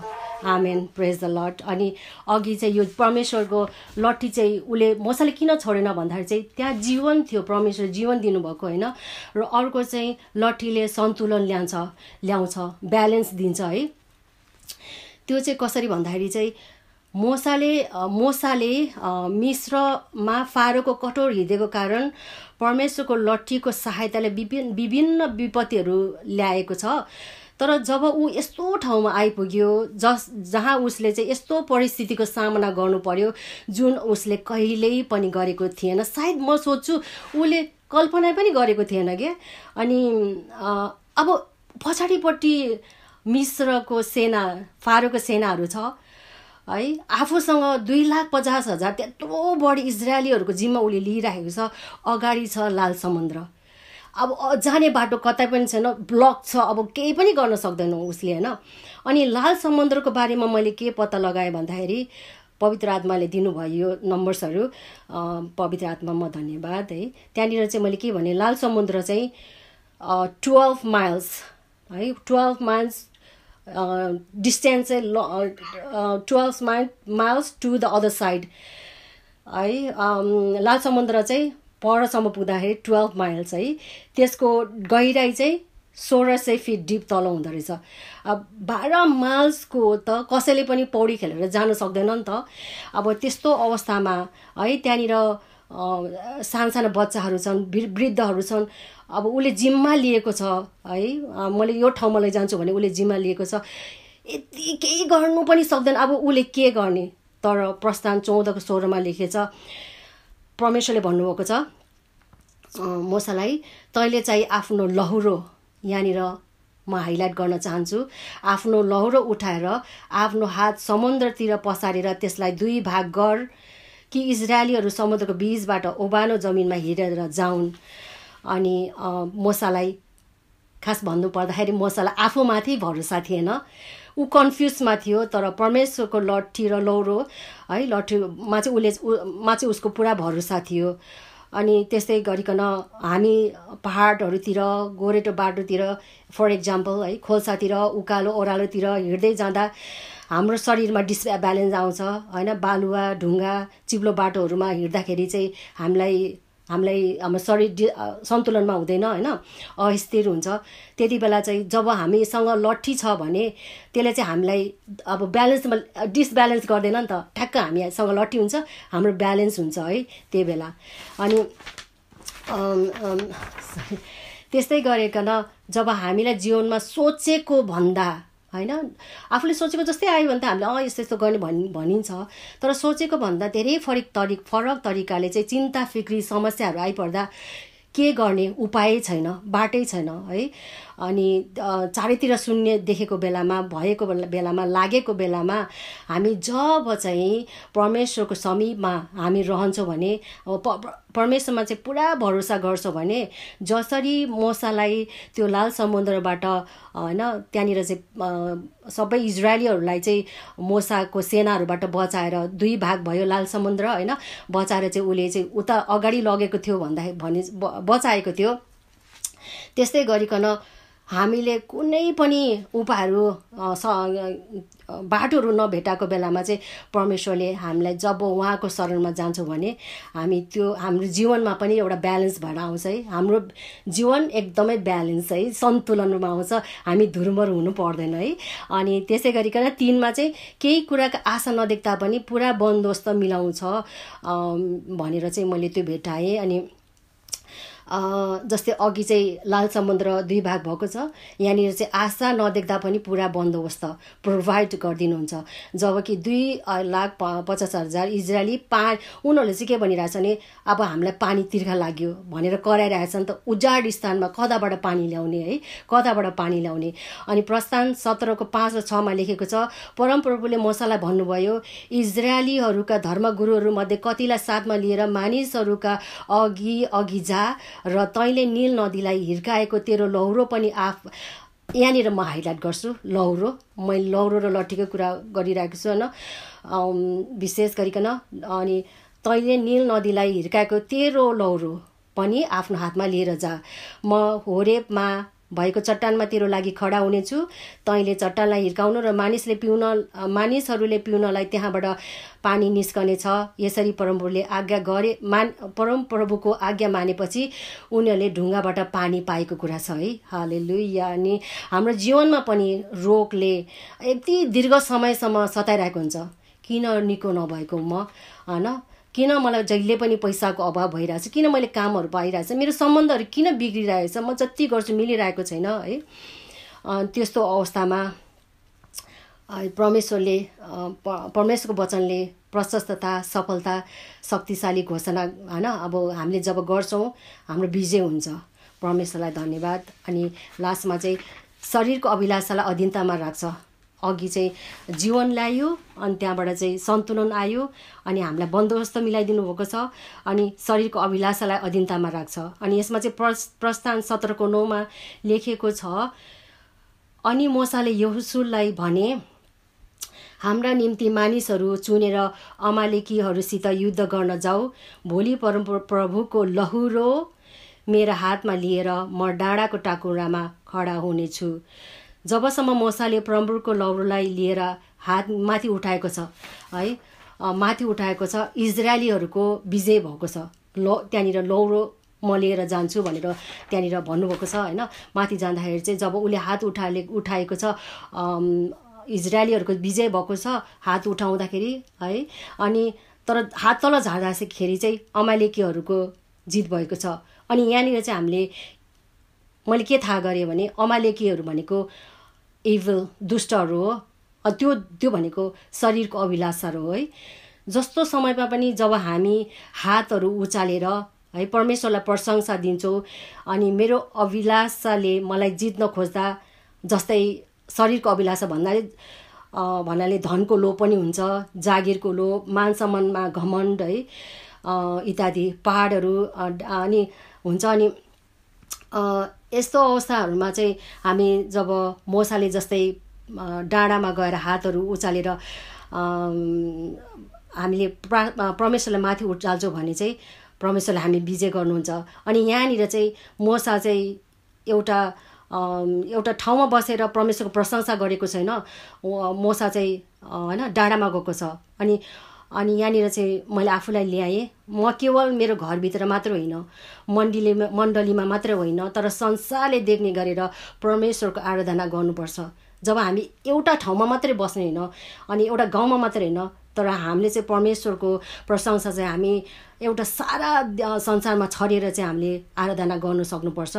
[SPEAKER 1] आमेन, प्रेज द लर्ड। अनि अघि चाहिँ यो परमेश्वरको लट्ठी चाहिँ उसले मोसाले किन छोडेन भन्दाखेरि चाहिँ त्यहाँ जीवन थियो, परमेश्वर जीवन दिनुभएको होइन। र अर्को चाहिँ लट्ठीले सन्तुलन ल्याउँछ, ब्यालेन्स दिन्छ है। त्यो चाहिँ कसरी भन्दाखेरि चाहिँ मोसाले मिस्रमा फारोको कठोर हृदयको कारण परमेश्वरको लट्ठीको सहायताले विभिन्न विपत्तिहरू ल्याएको छ। तर जब ऊ यस्तो ठाउँमा आइपुग्यो जहाँ उसले चाहिँ यस्तो परिस्थितिको सामना गर्नु पर्यो जुन उसले कहिल्यै पनि गरेको थिएन, सायद म सोच्छु उसले कल्पना पनि गरेको थिएन क्या। अनि अब पछाडिपट्टि मिस्रको सेना, फारोको सेनाहरू छ है, आफूसँग 2,50,000 त्यत्रो बढी इजरायलीहरूको जिम्मा उसले लिइराखेको छ। अगाडि छ लाल समुद्र, अब जाने बाटो कतै पनि छैन, ब्लक छ, अब केही पनि गर्न सक्दैन उसले होइन। अनि लाल समुद्रको बारेमा मैले के पत्ता लगाएँ भन्दाखेरि पवित्र आत्माले दिनुभयो नम्बर्सहरू, पवित्र आत्मामा धन्यवाद है। त्यहाँनिर चाहिँ मैले के भने, लाल समुद्र चाहिँ 12 माइल्स है, 12 माइल्स डिस्टेन्स चाहिँ 12 miles to the other side है। लाल समुद्र चाहिँ परसम्म पुग्दाखेरि 12 माइल्स है। त्यसको गहिराई चाहिँ 1600 फिट डिप तल हुँदो रहेछ। अब 12 माइल्सको त कसैले पनि पौडी खेलेर जान सक्दैन नि त। अब त्यस्तो अवस्थामा है, त्यहाँनिर सानो बच्चाहरू छन्, वृद्धहरू छन्। अब उसले जिम्मा लिएको छ है, मैले यो ठाउँमा लैजान्छु भने उसले जिम्मा लिएको छ, यति केही गर्नु पनि सक्दैन। अब उसले के गर्ने? तर प्रस्थान 14:16 लेखेछ, परमेश्वरले भन्नुभएको छ मोसालाई, तैँले चाहिँ आफ्नो लहुरो, यहाँनिर म हाइलाइट गर्न चाहन्छु, आफ्नो लहुरो उठाएर आफ्नो हात समुद्रतिर पसारेर त्यसलाई 2 भाग गर कि इजरायलीहरू समुद्रको बीचबाट ओबानो जमिनमा हिँडेर जाउन्। अनि मोसालाई खास भन्नु पर्दाखेरि मोसालाई आफूमाथि भरोसा थिएन, ऊ कन्फ्युजमा थियो। तर परमेश्वरको लट्ठी र लौरो है, लट्ठीमा चाहिँ उसको पुरा भरोसा थियो। अनि त्यस्तै गरिकन हामी पहाडहरूतिर, गोरेटो बाटोतिर, फर इक्जाम्पल है, खोल्सातिर, उकालो ओह्रालोतिर हिँड्दै जाँदा हाम्रो शरीरमा डिसब्यालेन्स आउँछ होइन। बालुवा, ढुङ्गा, चिप्लो बाटोहरूमा हिँड्दाखेरि चाहिँ हामीलाई हाम्रो शरीर सन्तुलनमा हुँदैन होइन, अस्थिर हुन्छ। त्यति बेला चाहिँ जब हामीसँग लट्ठी छ भने त्यसले चाहिँ हामीलाई अब ब्यालेन्समा डिसब्यालेन्स गर्दैन नि त, ठ्याक्क हामीसँग लट्ठी हुन्छ, हाम्रो ब्यालेन्स हुन्छ है त्यही बेला। अनि त्यस्तै गरिकन जब हामीलाई जीवनमा सोचेको भन्दा होइन, आफूले सोचेको जस्तै आयो भने त हामीले यस्तो यस्तो गर्ने भनिन्छ। तर सोचेको भन्दा धेरै फरक तरिकाले चाहिँ चिन्ता, फिक्री, समस्याहरू आइपर्दा के गर्ने उपाय छैन, बाटै छैन है। अनि चारैतिर शून्य देखेको बेलामा, भएको बेलामा, लागेको बेलामा हामी जब चाहिँ परमेश्वरको समीपमा हामी रहन्छौँ भने, परमेश्वरमा चाहिँ पुरा भरोसा गर्छौँ भने, जसरी मोसालाई त्यो लाल समुद्रबाट होइन, त्यहाँनिर चाहिँ सबै इजरायलीहरूलाई चाहिँ मोसाको सेनाहरूबाट बचाएर 2 भाग भयो लाल समुद्र होइन, बचाएर चाहिँ उसले चाहिँ उता अगाडि लगेको थियो भने बचाएको थियो। त्यस्तै गरिकन हामीले कुनै पनि उपायहरू बाटोहरू नभेटाएको बेलामा चाहिँ परमेश्वरले हामीलाई जब उहाँको शरणमा जान्छौँ भने हाम्रो जीवनमा पनि एउटा ब्यालेन्स भएर आउँछ है। हाम्रो जीवन एकदमै ब्यालेन्स है, सन्तुलनमा आउँछ, हामी धुरमुर हुनु पर्दैन है। अनि त्यसै गरिकन 3 मा चाहिँ केही कुराको आशा नदेख्दा पनि पुरा बन्दोबस्त मिलाउँछ भनेर चाहिँ मैले त्यो भेटाएँ। अनि जस्तै अघि चाहिँ लाल समुद्र 2 भाग भएको छ, यहाँनिर चाहिँ आशा नदेख्दा पनि पुरा बन्दोबस्त प्रोभाइड गरिदिनुहुन्छ। जबकि 2,50,000 इजरायली उनीहरूले चाहिँ के भनिरहेछ भने, अब हामीलाई पानी तिर्खा लाग्यो भनेर कराइरहेछन् त, उजाड स्थानमा कताबाट पानी ल्याउने है, कताबाट पानी ल्याउने। अनि प्रस्थान 17:5 र 6 लेखेको छ, परमप्रभुले मोसालाई भन्नुभयो, इजरायलीहरूका धर्मगुरुहरूमध्ये कतिलाई साथमा लिएर मानिसहरूका अघि जा र तैँले नील नदीलाई हिर्काएको तेरो लौरो पनि यहाँनिर म हाइलाइट गर्छु, लौरो, मैले लौरो र लट्ठीको कुरा गरिरहेको छु होइन विशेष गरिकन। अनि तैँले नील नदीलाई हिर्काएको तेरो लौरो पनि आफ्नो हातमा लिएर जा। म होरेबमा भएको चट्टानमा तेरो लागि खडा हुनेछु, तैँले चट्टानलाई हिर्काउनु र मानिसहरूले पिउनलाई त्यहाँबाट पानी निस्कनेछ। यसरी परमप्रभुको आज्ञा मानेपछि उनीहरूले ढुङ्गाबाट पानी पाएको कुरा छ है। हालेलुया। अनि हाम्रो जीवनमा पनि रोगले यति दीर्घ समयसम्म सताइरहेको हुन्छ। किन निको नभएको म, होइन, किन मलाई जहिले पनि पैसाको अभाव भइरहेछ, किन मैले कामहरू पाइरहेछ, मेरो सम्बन्धहरू किन बिग्रिरहेछ, म जति गर्छु मिलिरहेको छैन है। त्यस्तो अवस्थामा परमेश्वरको वचनले प्रशस्तता, सफलता, शक्तिशाली घोषणा, होइन, अब हामीले जब गर्छौँ हाम्रो विजय हुन्छ। परमेश्वरलाई धन्यवाद। अनि लास्टमा चाहिँ शरीरको अभिलाषालाई अधीनतामा राख्छ। अघि चाहिँ जीवन ल्यायो, अनि त्यहाँबाट चाहिँ सन्तुलन आयो, अनि हामीलाई बन्दोबस्त मिलाइदिनु भएको छ, अनि शरीरको अभिलाषालाई अधीनतामा राख्छ। अनि यसमा चाहिँ प्रस्थान 17:9 लेखिएको छ, अनि मोसाले यहोशुलाई भने, हाम्रा निम्ति मानिसहरू चुनेर अमालेकीहरूसित युद्ध गर्न जाऊ। भोलि परमप्रभुको लहुरो मेरा हातमा लिएर म डाँडाको टाकुरामा खडा हुनेछु। जबसम्म मोसाले परमप्रभुको लौरोलाई लिएर हात माथि उठाएको छ है, माथि उठाएको छ, इजरायलीहरूको विजय भएको छ। त्यहाँनिर लौरो म लिएर जान्छु भनेर त्यहाँनिर भन्नुभएको छ होइन। माथि जाँदाखेरि चाहिँ जब उसले हात उठाएको छ, इजरायलीहरूको विजय भएको छ हात उठाउँदाखेरि है। अनि तर हात तल झार्दाखेरि चाहिँ अमालेकीहरूको जित भएको छ। अनि यहाँनिर चाहिँ मैले के थाहा गरेँ भने अमालेकीहरू भनेको इभिल, दुष्टहरू हो। त्यो भनेको शरीरको अभिलाषाहरू हो है। जस्तो समयमा पनि जब हामी हातहरू उचालेर है परमेश्वरलाई प्रशंसा दिन्छौँ, अनि मेरो अभिलाषाले मलाई जित्न खोज्दा, जस्तै शरीरको अभिलाषा भन्नाले धनको लोभ पनि हुन्छ, जागिरको लोभ, मान सम्मानमा घमण्ड है, इत्यादि पहाडहरू अनि हुन्छ। अनि यस्तो अवस्थाहरूमा चाहिँ हामी जब मोसाले जस्तै डाँडामा गएर हातहरू उचालेर हामीले परमेश्वरलाई माथि उचाल्छौँ भने चाहिँ परमेश्वरले हामी विजय गर्नुहुन्छ। अनि यहाँनिर चाहिँ मोसा चाहिँ एउटा ठाउँमा बसेर परमेश्वरको प्रशंसा गरेको छैन। मोसा चाहिँ होइन डाँडामा गएको छ। अनि यहाँनिर चाहिँ मैले आफूलाई ल्याएँ, म केवल मेरो घरभित्र मात्र होइन, मण्डलीमा मात्र होइन, तर संसारले देख्ने गरेर परमेश्वरको आराधना गर्नुपर्छ। जब हामी एउटा ठाउँमा मात्रै बस्ने होइन, अनि एउटा गाउँमा मात्रै होइन, तर हामीले चाहिँ परमेश्वरको प्रशंसा चाहिँ हामी एउटा सारा संसारमा छरिएर चाहिँ हामीले आराधना गर्न सक्नुपर्छ।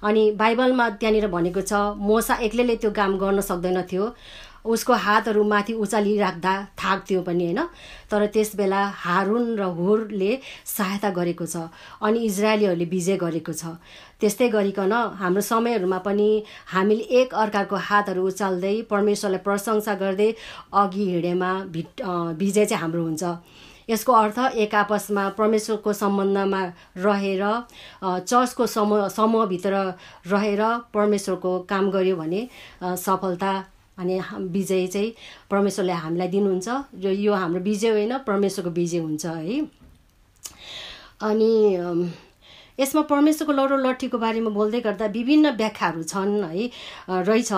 [SPEAKER 1] अनि बाइबलमा त्यहाँनिर भनेको छ मोसा एक्लैले त्यो काम गर्न सक्दैन थियो, उसको हातहरू माथि उचालिराख्दा थाक्थ्यो पनि होइन। तर त्यस बेला हारुन र हुरले सहायता गरेको छ, अनि इजरायलीहरूले विजय गरेको छ। त्यस्तै गरिकन हाम्रो समयहरूमा पनि हामीले एक अर्काको हातहरू उचाल्दै परमेश्वरलाई प्रशंसा गर्दै अघि हिँडेमा विजय चाहिँ हाम्रो हुन्छ। यसको अर्थ एक आपसमा परमेश्वरको सम्बन्धमा रहेर, चर्चको समूहभित्र रहेर परमेश्वरको काम गर्यो भने सफलता अनि विजय चाहिँ परमेश्वरले हामीलाई दिनुहुन्छ। यो हाम्रो विजय होइन, परमेश्वरको विजय हुन्छ है। अनि यसमा परमेश्वरको लौरो लट्ठीको बारेमा बोल्दै गर्दा विभिन्न व्याख्याहरू छन् है, रहेछ।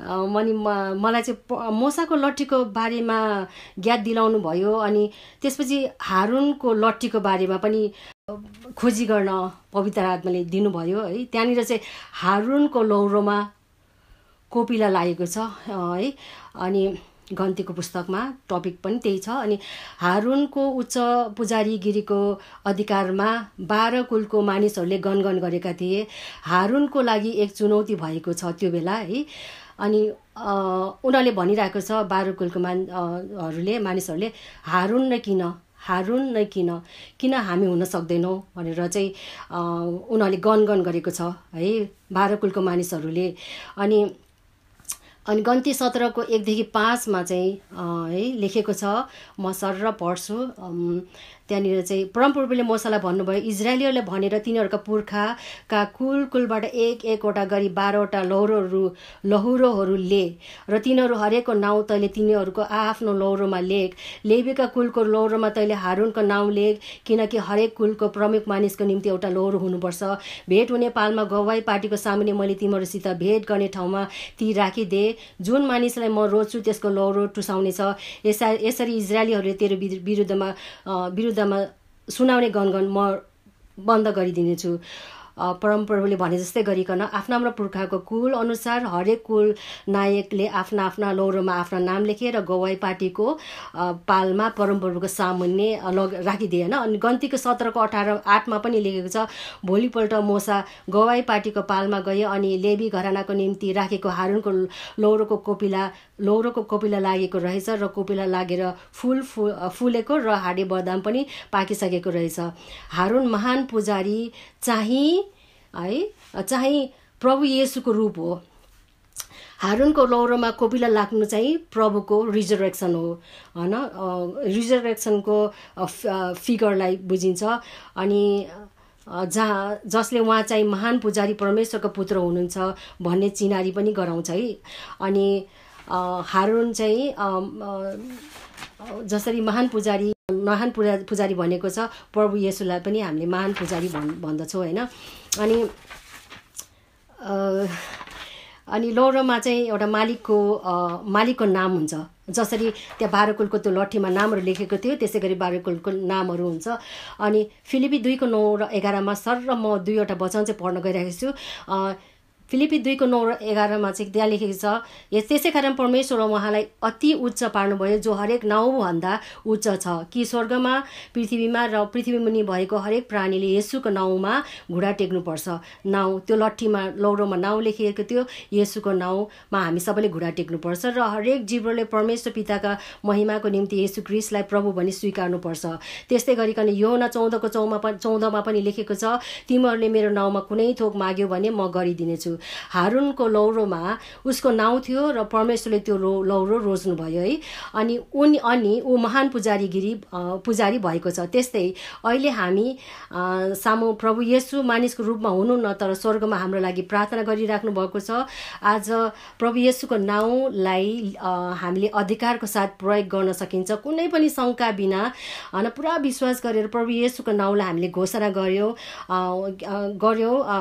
[SPEAKER 1] मलाई चाहिँ मोसाको लट्ठीको बारेमा ज्ञात दिलाउनु भयो। अनि त्यसपछि हारुनको लट्ठीको बारेमा पनि खोजी गर्न पवित्र आत्माले दिनुभयो है। त्यहाँनिर चाहिँ हारुनको लौरोमा कोपिला लागेको छ है। अनि गन्तीको पुस्तकमा टपिक पनि त्यही छ। अनि हारुनको उच्च पुजारीगिरीको अधिकारमा 12 कुलको मानिसहरूले गणगण गरेका थिए। हारुनको लागि एक चुनौती भएको छ त्यो बेला है। अनि उनीहरूले भनिरहेको छ 12 कुलको मानिसहरूले हारुन नै किन हामी हुन सक्दैनौँ भनेर चाहिँ उनीहरूले गणगण गरेको छ है 12 कुलको मानिसहरूले। अनि गन्ती 17 1 देखि 5 चाहिँ है लेखेको छ, म सरर पढ्छु। त्यहाँनिर चाहिँ परमप्रभुले मोसालाई भन्नुभयो इजरायलीहरूले भनेर तिनीहरूका पुर्खाका कुलबाट एकवटा गरी 12वटा लहुरोहरूले र तिनीहरू हरेकको नाउँ तैँले तिनीहरूको आफ्नो लौरोमा लेख। लेवीका कुलको लौरोमा तैँले हारुनको नाउँ लेख, किनकि हरेक कुलको प्रमुख मानिसको निम्ति एउटा लौरो हुनुपर्छ। भेट हुने पालमा गवाई पार्टीको सामुन्ने मैले तिमीहरूसित भेट गर्ने ठाउँमा ती राखिदे। जुन मानिसलाई म रोज्छु त्यसको लौरो टुसाउनेछ। यसरी इजरायलीहरूले तेरो विरुद्धमा सुनाउने गनगन म बन्द गरिदिनेछु। परमप्रभुले भने जस्तै गरिकन आफ्ना पुर्खाको कुल अनुसार हरेक कुल नायकले आफ्ना आफ्ना लौरोमा आफ्ना नाम लेखे र गवाई पार्टीको पालमा परमप्रभुको सामुन्ने राखिदिए होइन। अनि गन्तीको 17को 8मा पनि लेखेको छ, भोलिपल्ट मोसा गवाई पार्टीको पालमा गए अनि लेवी घरानाको निम्ति राखेको हारुनको लौरोको कोपिला लागेको रहेछ र कोपिला लागेर फुलेको र हाडे बदाम पनि पाकिसकेको रहेछ। हारुन महान पुजारी चाहिँ प्रभु येशूको रूप हो। हारुनको लौरोमा कोपिला लाग्नु चाहिँ प्रभुको रिजरेक्सन हो होइन। रिजरेक्सनको फिगरलाई बुझिन्छ। अनि जसले उहाँ चाहिँ महान पुजारी परमेश्वरको पुत्र हुनुहुन्छ भन्ने चिनारी पनि गराउँछ है। अनि हारुन चाहिँ जसरी महान पुजारी भनेको छ, प्रभु येशूलाई पनि हामीले महान पुजारी भन्दछौँ होइन। अनि लौरोमा चाहिँ एउटा मालिकको नाम हुन्छ। जसरी त्यहाँ 12 कुलको त्यो लट्ठीमा नामहरू लेखेको थियो त्यसै गरी 12 कुलको नामहरू हुन्छ। अनि फिलिपी 2को 9 र 11मा सर र म 2वटा वचन चाहिँ पढ्न गइरहेको छु। फिलिपी 2को 9 र 11मा चाहिँ त्यहाँ लेखेको छ, त्यसै कारण परमेश्वर उहाँलाई अति उच्च पार्नुभयो जो हरेक नाउँभन्दा उच्च छ कि स्वर्गमा पृथ्वीमा र पृथ्वीमुनि भएको हरेक प्राणीले येशूको नाउँमा घुँडा टेक्नुपर्छ। नाउँ त्यो लट्ठीमा लौरोमा नाउँ लेखिएको थियो, येशूको नाउँमा हामी सबैले घुँडा टेक्नुपर्छ र हरेक जीवले परमेश्वर पिताका महिमाको निम्ति येशू ख्रीष्टलाई प्रभु भनी स्वीकार्नुपर्छ। त्यस्तै गरिकन यूहन्ना 14:14मा पनि लेखेको छ, तिमीहरूले मेरो नाउँमा कुनै थोक माग्यो भने म गरिदिनेछु। हारुनको लौरोमा उसको नाउँ थियो र परमेश्वरले त्यो लौरो रोज्नुभयो है। अनि ऊ महान पुजारी भएको छ। त्यस्तै अहिले हामी सामु प्रभु येशू मानिसको रूपमा हुनुहुन्न, तर स्वर्गमा हाम्रो लागि प्रार्थना गरिराख्नु भएको छ। आज प्रभु येशूको नाउँलाई हामीले अधिकारको साथ प्रयोग गर्न सकिन्छ, कुनै पनि शङ्का बिना होइन। पुरा विश्वास गरेर प्रभु येशूको नाउँलाई हामीले घोषणा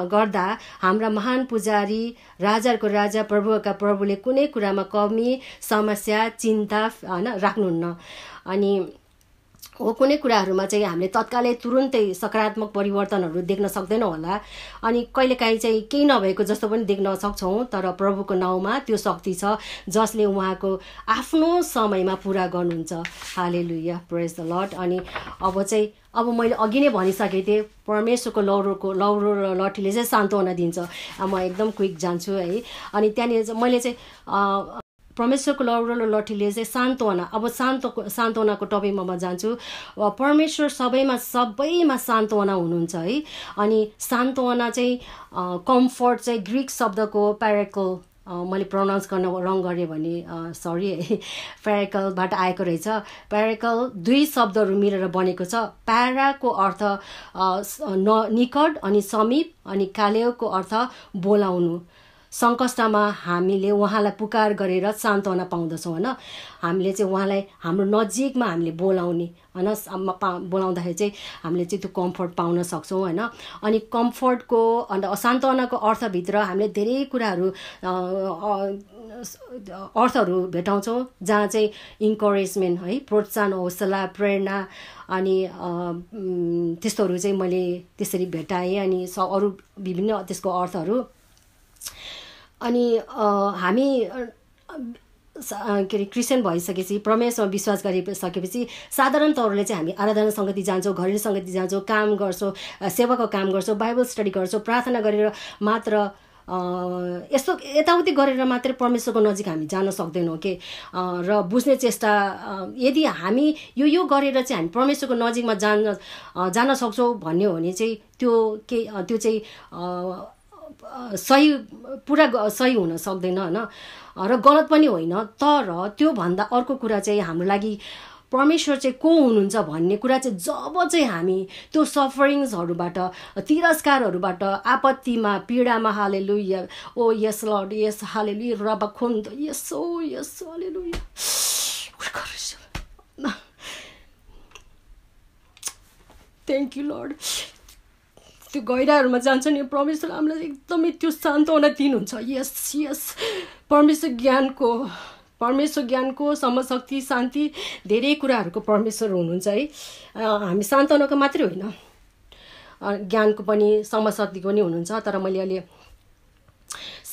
[SPEAKER 1] गर्दा हाम्रा महान पुजारी, राजाहरूको राजा, प्रभुका प्रभुले कुनै कुरामा कमी, समस्या, चिन्ता होइन राख्नुहुन्न। अनि कुनै कुराहरूमा चाहिँ हामीले तत्कालै तुरुन्तै सकारात्मक परिवर्तनहरू देख्न सक्दैनौँ होला। अनि कहिलेकाहीँ चाहिँ केही नभएको जस्तो पनि देख्न सक्छौँ, तर प्रभुको नाउँमा त्यो शक्ति छ जसले उहाँको आफ्नो समयमा पुरा गर्नुहुन्छ। हालेलुया, प्रेज द लर्ड। अनि अब मैले अघि नै भनिसकेको थिएँ, परमेश्वरको लौरो र लट्ठीले चाहिँ सान्त्वना दिन्छ। म एकदम क्विक जान्छु है। अनि त्यहाँनिर मैले चाहिँ परमेश्वरको लौरो र लट्ठीले चाहिँ सान्त्वना, अब सान्त्वनाको टपिकमा म जान्छु। परमेश्वर सबैमा सान्त्वना हुनुहुन्छ है। अनि सान्त्वना चाहिँ कम्फर्ट चाहिँ ग्रिक शब्दको प्याराकल, मैले प्रोनाउन्स गर्न रङ गरेँ भने सरी है, प्याराकलबाट आएको रहेछ। प्याराकल 2 शब्दहरू मिलेर बनेको छ। प्याराको अर्थ निकट अनि समीप, अनि कालेको अर्थ बोलाउनु। सङ्कष्टमा हामीले उहाँलाई पुकार गरेर सान्त्वना पाउँदछौँ होइन। हामीले चाहिँ उहाँलाई हाम्रो नजिकमा हामीले बोलाउने होइन, बोलाउँदाखेरि चाहिँ हामीले चाहिँ त्यो कम्फर्ट पाउन सक्छौँ होइन। अनि कम्फर्टको अन्त सान्त्वनाको अर्थभित्र हामीले धेरै कुराहरू अर्थहरू भेटाउँछौँ, जहाँ चाहिँ इन्करेजमेन्ट है, प्रोत्साहन, हौसला, प्रेरणा अनि त्यस्तोहरू चाहिँ मैले त्यसरी भेटाएँ। अनि अरू विभिन्न त्यसको अर्थहरू। अनि हामी के अरे क्रिस्चियन भइसकेपछि, परमेश्वरमा विश्वास गरिसकेपछि साधारण तौरले चाहिँ हामी आराधना सङ्गति जान्छौँ, घरेलु सङ्गति जान्छौँ, काम गर्छौँ, सेवाको काम गर्छौँ, बाइबल स्टडी गर्छौँ, प्रार्थना गरेर मात्र यस्तो यताउति गरेर मात्रै परमेश्वरको नजिक हामी जान सक्दैनौँ के। र बुझ्ने चेष्टा, यदि हामी यो गरेर चाहिँ हामी परमेश्वरको नजिकमा जान सक्छौँ भन्ने हो भने चाहिँ त्यो चाहिँ पुरा सही हुन सक्दैन होइन, र गलत पनि होइन। तर त्योभन्दा अर्को कुरा चाहिँ हाम्रो लागि परमेश्वर चाहिँ को हुनुहुन्छ भन्ने कुरा चाहिँ जब चाहिँ हामी त्यो सफरिङ्सहरूबाट तिरस्कारहरूबाट आपत्तिमा पीडामा hallelujah oh yes Lord yes hallelujah रबखुन्द yes oh yes hallelujah thank you Lord त्यो गहिराहरूमा जान्छ नि परमेश्वर हामीलाई एकदमै त्यो सान्त्वना दिनुहुन्छ यस यस परमेश्वर ज्ञानको समशक्ति शान्ति धेरै कुराहरूको परमेश्वर हुनुहुन्छ है हामी सान्त्वनाको मात्रै होइन ज्ञानको पनि समशक्तिको पनि हुनुहुन्छ तर मैले अहिले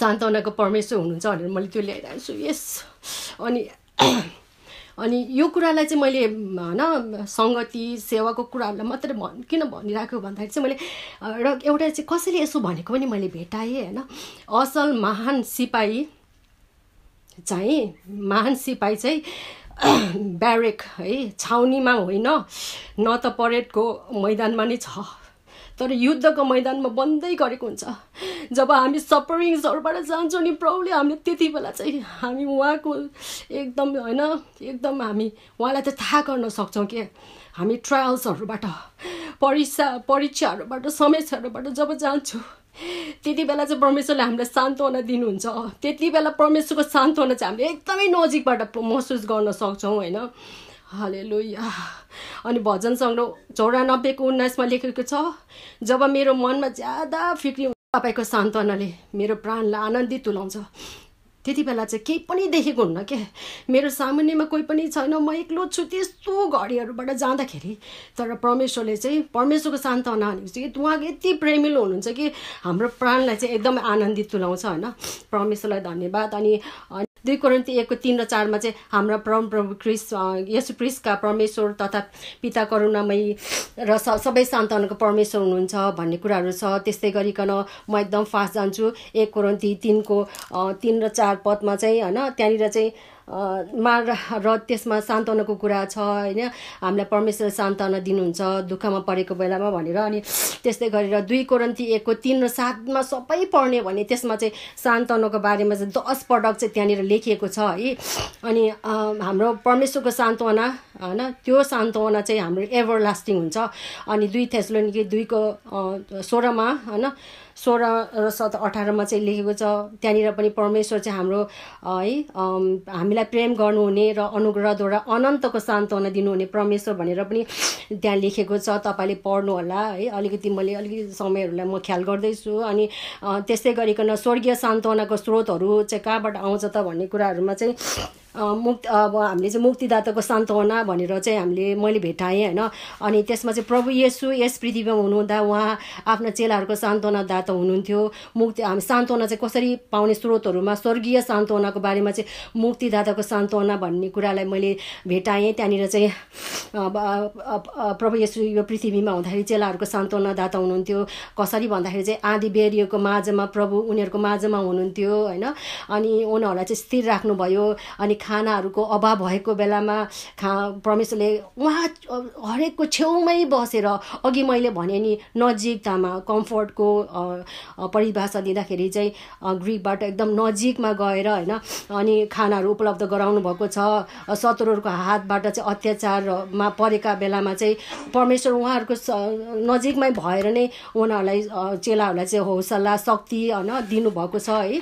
[SPEAKER 1] सान्त्वनाको परमेश्वर हुनुहुन्छ भनेर मैले त्यो ल्याइरहेको छु यस अनि यो कुरालाई चाहिँ मैले होइन सङ्गति सेवाको कुराहरूलाई मात्रै किन भनिरहेको भन्दाखेरि चाहिँ मैले एउटा चाहिँ कसैले यसो भनेको पनि मैले भेटाएँ होइन असल महान सिपाही चाहिँ ब्यारेक है छाउनीमा होइन न त परेडको मैदानमा नै छ तर युद्धको मैदानमा बन्दै गरेको हुन्छ जब हामी सफरिङ्सहरूबाट जान्छौँ नि प्रभुले हामीले त्यति बेला चाहिँ हामी उहाँको एकदम होइन एकदम हामी उहाँलाई चाहिँ थाहा गर्न सक्छौँ कि हामी ट्रायल्सहरूबाट परीक्षाहरूबाट समस्याहरूबाट जब जान्छौँ त्यति बेला चाहिँ परमेश्वरले हामीलाई सान्त्वना दिनुहुन्छ त्यति बेला परमेश्वरको सान्त्वना चाहिँ हामीले एकदमै नजिकबाट महसुस गर्न सक्छौँ होइन हालेलुया अनि भजन सङ्ग्रह 94:19 लेखेको छ जब मेरो मनमा ज्यादा फिक्री तपाईँको सान्त्वनाले मेरो प्राणलाई आनन्दित तुल्याउँछ त्यति बेला चाहिँ केही पनि देखेको हुन्न के मेरो सामुन्नेमा कोही पनि छैन म एक्लो छु त्यस्तो घडीहरूबाट जाँदाखेरि तर परमेश्वरले चाहिँ परमेश्वरको सान्त्वना भनेको चाहिँ उहाँको यति प्रेमिलो हुनुहुन्छ कि हाम्रो प्राणलाई चाहिँ एकदमै आनन्दित तुल्याउँछ होइन परमेश्वरलाई धन्यवाद अनि 2 कोरिन्थी 1:3 र 4 चाहिँ हाम्रा परमप्रभु येशू ख्रीष्टका परमेश्वर तथा पिता करुणामयी र सबै सान्त्वनाको परमेश्वर हुनुहुन्छ भन्ने कुराहरू छ त्यस्तै गरिकन म एकदम फास्ट जान्छु 1 कोरिन्थी 3 र 4 पदमा चाहिँ होइन त्यहाँनिर चाहिँ र त्यसमा सान्त्वनाको कुरा छ होइन हामीलाई परमेश्वरले सान्त्वना दिनुहुन्छ दुःखमा परेको बेलामा भनेर अनि त्यस्तै गरेर 2 कोरिन्थी 1:3 र 7 सबै पढ्ने भने त्यसमा चाहिँ सान्त्वनाको बारेमा चाहिँ 10 पटक चाहिँ त्यहाँनिर लेखिएको छ है अनि हाम्रो परमेश्वरको सान्त्वना होइन त्यो सान्त्वना चाहिँ हाम्रो एभर लास्टिङ हुन्छ अनि 2 थेसलोनिके 2:16 होइन 16 र 18 चाहिँ लेखेको छ त्यहाँनिर पनि परमेश्वर चाहिँ हाम्रो है हामीलाई प्रेम गर्नुहुने र अनुग्रहद्वारा अनन्तको सान्त्वना दिनुहुने परमेश्वर भनेर पनि त्यहाँ लेखेको छ तपाईँले पढ्नु होला है अलिकति समयहरूलाई म ख्याल गर्दैछु अनि त्यस्तै गरिकन स्वर्गीय सान्त्वनाको स्रोतहरू चाहिँ कहाँबाट आउँछ त भन्ने कुराहरूमा चाहिँ अब हामीले चाहिँ मुक्तिदाताको सान्त्वना भनेर चाहिँ मैले भेटाएँ होइन अनि त्यसमा चाहिँ प्रभु येशू यस पृथ्वीमा हुनुहुँदा उहाँ आफ्ना चेलाहरूको सान्त्वनादाता हुनुहुन्थ्यो हामी सान्त्वना चाहिँ कसरी पाउने स्रोतहरूमा स्वर्गीय सान्त्वनाको बारेमा चाहिँ मुक्तिदाताको सान्त्वना भन्ने कुरालाई मैले भेटाएँ त्यहाँनिर चाहिँ प्रभु येशू यो पृथ्वीमा हुँदाखेरि चेलाहरूको सान्त्वनादाता हुनुहुन्थ्यो कसरी भन्दाखेरि चाहिँ आँधी बेरियोको माझमा प्रभु उनीहरूको माझमा हुनुहुन्थ्यो होइन अनि उनीहरूलाई चाहिँ स्थिर राख्नुभयो अनि खानाहरूको अभाव भएको बेलामा परमेश्वरले उहाँ हरेकको छेउमै बसेर अघि मैले भने नि नजिकतामा कम्फर्टको परिभाषा दिँदाखेरि चाहिँ ग्रिकबाट एकदम नजिकमा गएर होइन अनि खानाहरू उपलब्ध गराउनु भएको छ शत्रुहरूको हातबाट चाहिँ अत्याचारमा परेका बेलामा चाहिँ परमेश्वर उहाँहरूको नजिकमै भएर नै उनीहरूलाई चेलाहरूलाई चाहिँ हौसला शक्ति होइन दिनुभएको छ है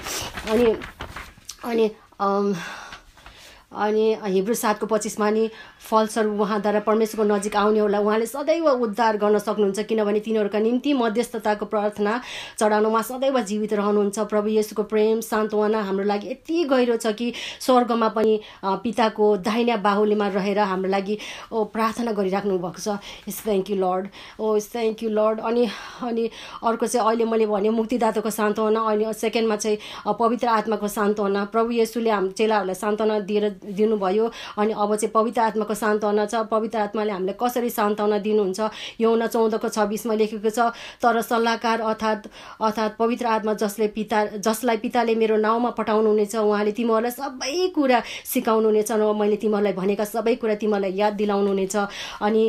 [SPEAKER 1] अनि हिब्रू 7:25 नि फलस्वरूप उहाँद्वारा परमेश्वरको नजिक आउनेहरूलाई उहाँले सदैव उद्धार गर्न सक्नुहुन्छ किनभने तिनीहरूका निम्ति मध्यस्थताको प्रार्थना चढाउन उहाँ सदैव जीवित रहनुहुन्छ प्रभु येशूको प्रेम सान्त्वना हाम्रो लागि यति गहिरो छ कि स्वर्गमा पनि पिताको दाहिने बाहुलीमा रहेर हाम्रो लागि प्रार्थना गरिराख्नु भएको छ thank you lord thank you lord अनि अर्को चाहिँ अहिले मैले भने मुक्तिदाताको सान्त्वना अनि सेकेन्डमा चाहिँ पवित्र आत्माको सान्त्वना प्रभु येशूले हाम्रो चेलाहरूलाई सान्त्वना दिनुभयो अनि अब चाहिँ पवित्र आत्माको सान्त्वना छ पवित्र आत्माले हामीलाई कसरी सान्त्वना दिनुहुन्छ यूहन्ना 14:26 लेखेको छ तर सल्लाहकार अर्थात् पवित्र आत्मा जसलाई पिताले मेरो नाउँमा पठाउनुहुनेछ उहाँले तिमीहरूलाई सबै कुरा सिकाउनुहुनेछ र मैले तिमीहरूलाई भनेका सबै कुरा तिमीहरूलाई याद दिलाउनुहुनेछ अनि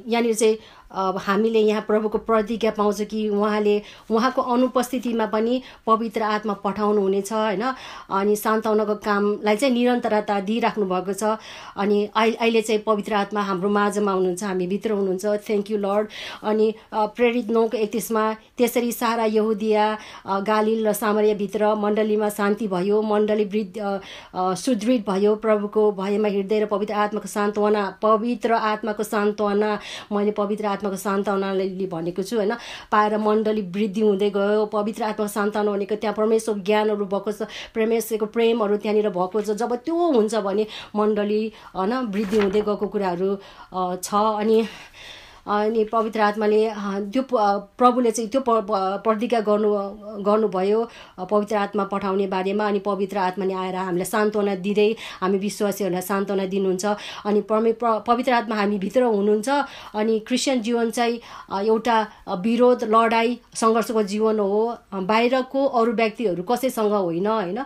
[SPEAKER 1] यहाँनिर चाहिँ हामीले यहाँ प्रभुको प्रतिज्ञा पाउँछ कि उहाँले उहाँको अनुपस्थितिमा पनि पवित्र आत्मा पठाउनु हुनेछ होइन। अनि सान्त्वनाको कामलाई चाहिँ निरन्तरता दिइराख्नु भएको छ। अनि अहिले चाहिँ पवित्र आत्मा हाम्रो माझमा हुनुहुन्छ, हामी भित्र हुनुहुन्छ। Thank you lord. अनि प्रेरित 9:31 त्यसरी सारा यहुदिया गालिल र सामरियाभित्र मण्डलीमा शान्ति भयो, मण्डली सुदृढ भयो, प्रभुको भयमा हिँड्दै र पवित्र आत्माको सान्त्वना मैले पवित्र आत्माको सान्त्वनाले भनेको छु होइन पाएर मण्डली वृद्धि हुँदै गयो। पवित्र आत्माको सान्त्वना भनेको त्यहाँ परमेश्वर ज्ञानहरू भएको छ, परमेश्वरको प्रेमहरू त्यहाँनिर भएको छ। जब त्यो हुन्छ भने मण्डली होइन वृद्धि हुँदै गएको कुराहरू छ। अनि पवित्र आत्माले त्यो प्रभुले चाहिँ त्यो प्रतिज्ञा गर्नुभयो पवित्र आत्मा पठाउने बारेमा। अनि पवित्र आत्माले आएर हामीलाई सान्त्वना दिँदै हामी विश्वासीहरूलाई सान्त्वना दिनुहुन्छ। अनि पवित्र आत्मा हामी भित्र हुनुहुन्छ। अनि क्रिस्चियन जीवन चाहिँ एउटा विरोध लडाइँ सङ्घर्षको जीवन हो, बाहिरको अरू व्यक्तिहरू कसैसँग होइन होइन।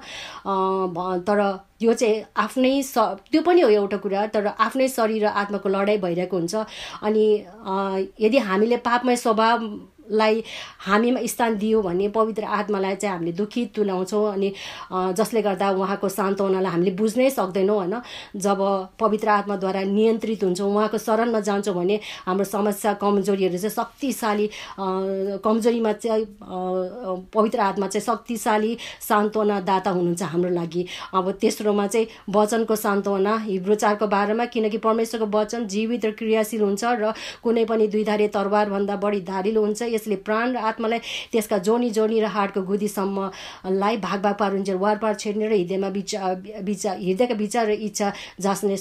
[SPEAKER 1] तर यो चाहिँ आफ्नै त्यो पनि हो एउटा कुरा, तर आफ्नै शरीर र आत्माको लडाइँ भइरहेको हुन्छ। अनि यदि हामीले पापमय स्वभावलाई हामीमा स्थान दियो भने पवित्र आत्मालाई चाहिँ हामीले दुखित तुल्याउँछौँ। अनि जसले गर्दा उहाँको सान्त्वनालाई हामीले बुझ्नै सक्दैनौँ होइन। जब पवित्र आत्माद्वारा नियन्त्रित हुन्छौँ, उहाँको शरणमा जान्छौँ भने हाम्रो समस्या कमजोरीहरू चाहिँ शक्तिशाली कमजोरीमा चाहिँ पवित्र आत्मा चाहिँ शक्तिशाली सान्त्वनादाता हुनुहुन्छ हाम्रो लागि। अब तेस्रोमा चाहिँ वचनको सान्त्वना हिब्रू 4:12 किनकि परमेश्वरको वचन जीवित र क्रियाशील हुन्छ र कुनै पनि दुईधारे तरवारभन्दा बढी धारिलो हुन्छ। यसले प्राण र आत्मालाई त्यसका जोनी र हाडको गुदीसम्मलाई भाग पारुन्छ, वारपार छेड्ने र हृदयका विचार र इच्छा जाँच्न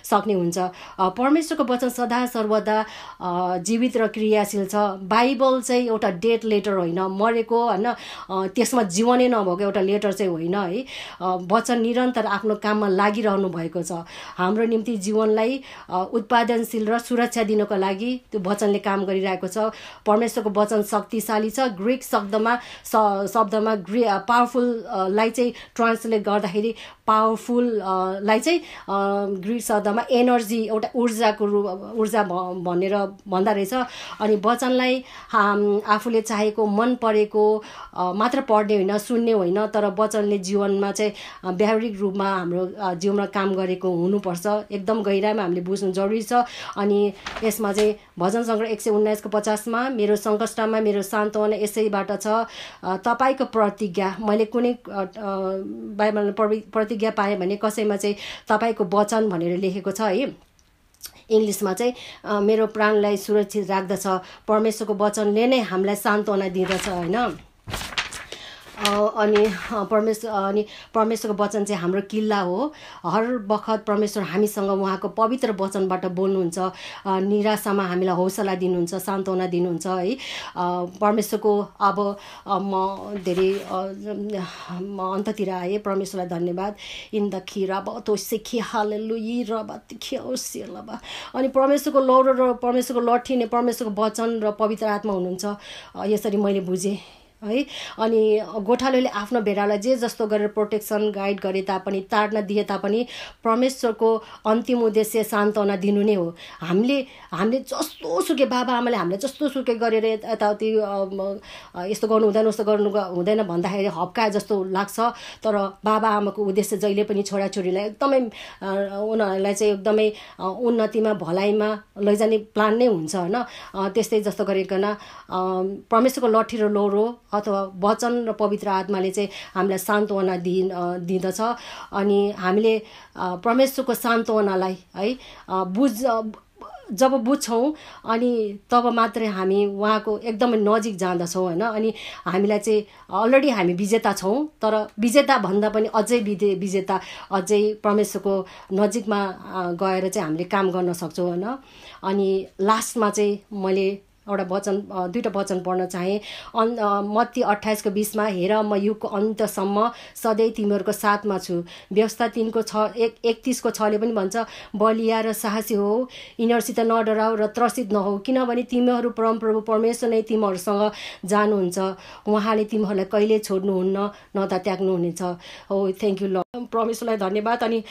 [SPEAKER 1] सक्ने हुन्छ। परमेश्वरको वचन सदा सर्वदा जीवित र क्रियाशील छ। बाइबल चाहिँ एउटा डेड लेटर होइन, मरेको होइन त्यसमा जीवनै नभएको एउटा लेटर चाहिँ होइन है। वचन निरन्तर आफ्नो काममा लागिरहनु भएको छ। हाम्रो निम्ति जीवनलाई उत्पादनशील र सुरक्षा दिनको लागि त्यो वचनले काम गरिरहेको छ। परमेश्वरको वचन शक्तिशाली छ। ग्रिक शब्दमा पावरफुललाई चाहिँ ट्रान्सलेट गर्दाखेरि पावरफुललाई चाहिँ ग्रिक शब्दमा एनर्जी एउटा ऊर्जा भनेर भन्दा रहेछ। अनि वचनलाई आफूले चाहेको मन परेको मात्र पढ्ने होइन, सुन्ने होइन, तर वचनले जीवनमा चाहिँ व्यावहारिक रूपमा हाम्रो जीवनमा काम गरेको हुनुपर्छ। एकदम गहिराइमा हामीले बुझ्नु जरुरी छ। अनि यसमा चाहिँ भजन सङ्ग्रह 119:50 मेरो सङ्कष्टमा मेरो सान्त्वना यसैबाट छ, तपाईँको प्रतिज्ञा। मैले कुनै बाइबलमा प्रतिज्ञा पाएँ भने कसैमा चाहिँ तपाईँको वचन भनेर लेखेको छ है। इङ्ग्लिसमा चाहिँ मेरो प्राणलाई सुरक्षित राख्दछ। परमेश्वरको वचनले नै हामीलाई सान्त्वना दिँदछ होइन। अनि परमेश्वरको वचन चाहिँ हाम्रो किल्ला हो। हर बखत परमेश्वर हामीसँग उहाँको पवित्र वचनबाट बोल्नुहुन्छ, निराशामा हामीलाई हौसला दिनुहुन्छ, सान्त्वना दिनुहुन्छ है। परमेश्वरको अब म धेरै अन्ततिर आएँ। परमेश्वरलाई धन्यवाद। इन्दखिराबतो सिखी हालेलुया रबातिखियोसेलबा। अनि परमेश्वरको लौरो र परमेश्वरको लट्ठी नै परमेश्वरको वचन र पवित्र आत्मा हुनुहुन्छ, यसरी मैले बुझेँ है। अनि गोठालोले आफ्नो भेडालाई जे जस्तो गरेर प्रोटेक्सन गाइड गरे तापनि, ताड्न दिए तापनि परमेश्वरको अन्तिम उद्देश्य सान्त्वना दिनु नै हो। हामीले जस्तो सुकै बाबा आमाले हामीलाई जस्तो सुकै गरेर यताउति यस्तो गर्नु हुँदैन उस्तो गर्नु हुँदैन भन्दाखेरि हप्काए जस्तो लाग्छ। तर बाबा आमाको उद्देश्य जहिले पनि छोराछोरीलाई एकदमै उनीहरूलाई चाहिँ एकदमै उन्नतिमा भलाइमा लैजाने प्लान नै हुन्छ होइन। त्यस्तै जस्तो गरिकन परमेश्वरको लट्ठी र लौरो अथवा वचन र पवित्र आत्माले चाहिँ हामीलाई सान्त्वना दिँदछ। अनि हामीले परमेश्वरको सान्त्वनालाई है जब बुझ्छौँ अनि तब मात्रै हामी उहाँको एकदमै नजिक जाँदछौँ होइन। अनि हामीलाई चाहिँ अलरेडी हामी विजेता छौँ, तर विजेता भन्दा पनि अझै विजेता अझै परमेश्वरको नजिकमा गएर चाहिँ हामीले काम गर्न सक्छौँ होइन। अनि लास्टमा चाहिँ मैले दुईवटा वचन पढ्न चाहेँ। मत्ती 28:20 हेर म युगको अन्तसम्म सधैँ तिमीहरूको साथमा छु। व्यवस्था 3:31 पनि भन्छ बलिया र साहसी हो, यिनीहरूसित नडराऊ र त्रसित नहौ, किनभने तिमीहरू परमप्रभु परमेश्वर नै तिमीहरूसँग जानुहुन्छ। उहाँले तिमीहरूलाई कहिले छोड्नुहुन्न न त त्याग्नुहुनेछ। हो थ्याङ्क यू लर्ड। परमेश्वरलाई धन्यवाद। अनि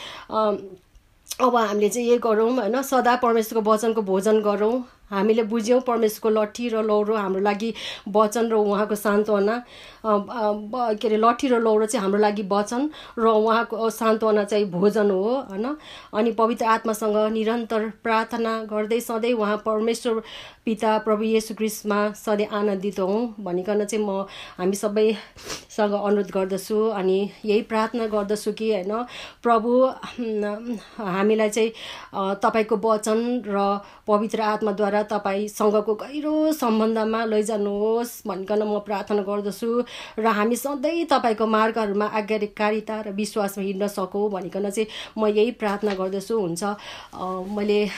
[SPEAKER 1] अब हामीले चाहिँ यही गरौँ होइन, सदा परमेश्वरको वचनको भोजन गरौँ। हामीले बुझ्यौँ परमेश्वरको लट्ठी र लौरो हाम्रो लागि वचन र उहाँको सान्त्वना, के अरे लट्ठी र लौरो चाहिँ हाम्रो लागि वचन र उहाँको सान्त्वना चाहिँ भोजन हो होइन। अनि पवित्र आत्मासँग निरन्तर प्रार्थना गर्दै सधैँ उहाँ परमेश्वर पिता प्रभु येशू ख्रीष्टमा सधैँ आनन्दित हौँ भनिकन चाहिँ म हामी सबैसँग अनुरोध गर्दछु। अनि यही प्रार्थना गर्दछु कि होइन प्रभु हामीलाई चाहिँ तपाईँको वचन र पवित्र आत्माद्वारा तपाईँसँगको गहिरो सम्बन्धमा लैजानुहोस् भनिकन म प्रार्थना गर्दछु र हामी सधैँ तपाईँको मार्गहरूमा आज्ञाकारिता र विश्वासमा हिँड्न सकौँ भनिकन चाहिँ म यही प्रार्थना गर्दछु। हुन्छ मैले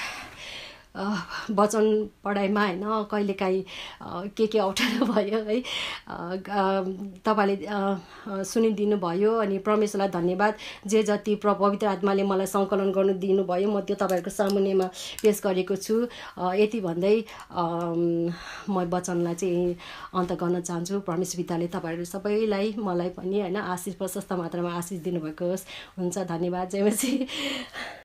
[SPEAKER 1] वचन पढाइमा होइन कहिलेकाहीँ के अप्ठ्यारो भयो है, तपाईँले सुनिदिनु भयो अनि परमेश्वरलाई धन्यवाद। जे जति पवित्र आत्माले मलाई सङ्कलन गर्नु दिनुभयो म त्यो तपाईँहरूको सामुन्नेमा पेश गरेको छु। यति भन्दै म वचनलाई चाहिँ अन्त गर्न चाहन्छु। परमेश्वर पिताले तपाईँहरू सबैलाई मलाई पनि होइन आशिष प्रशस्त मात्रामा आशिष दिनुभएको होस्। हुन्छ, धन्यवाद। जय मसीह।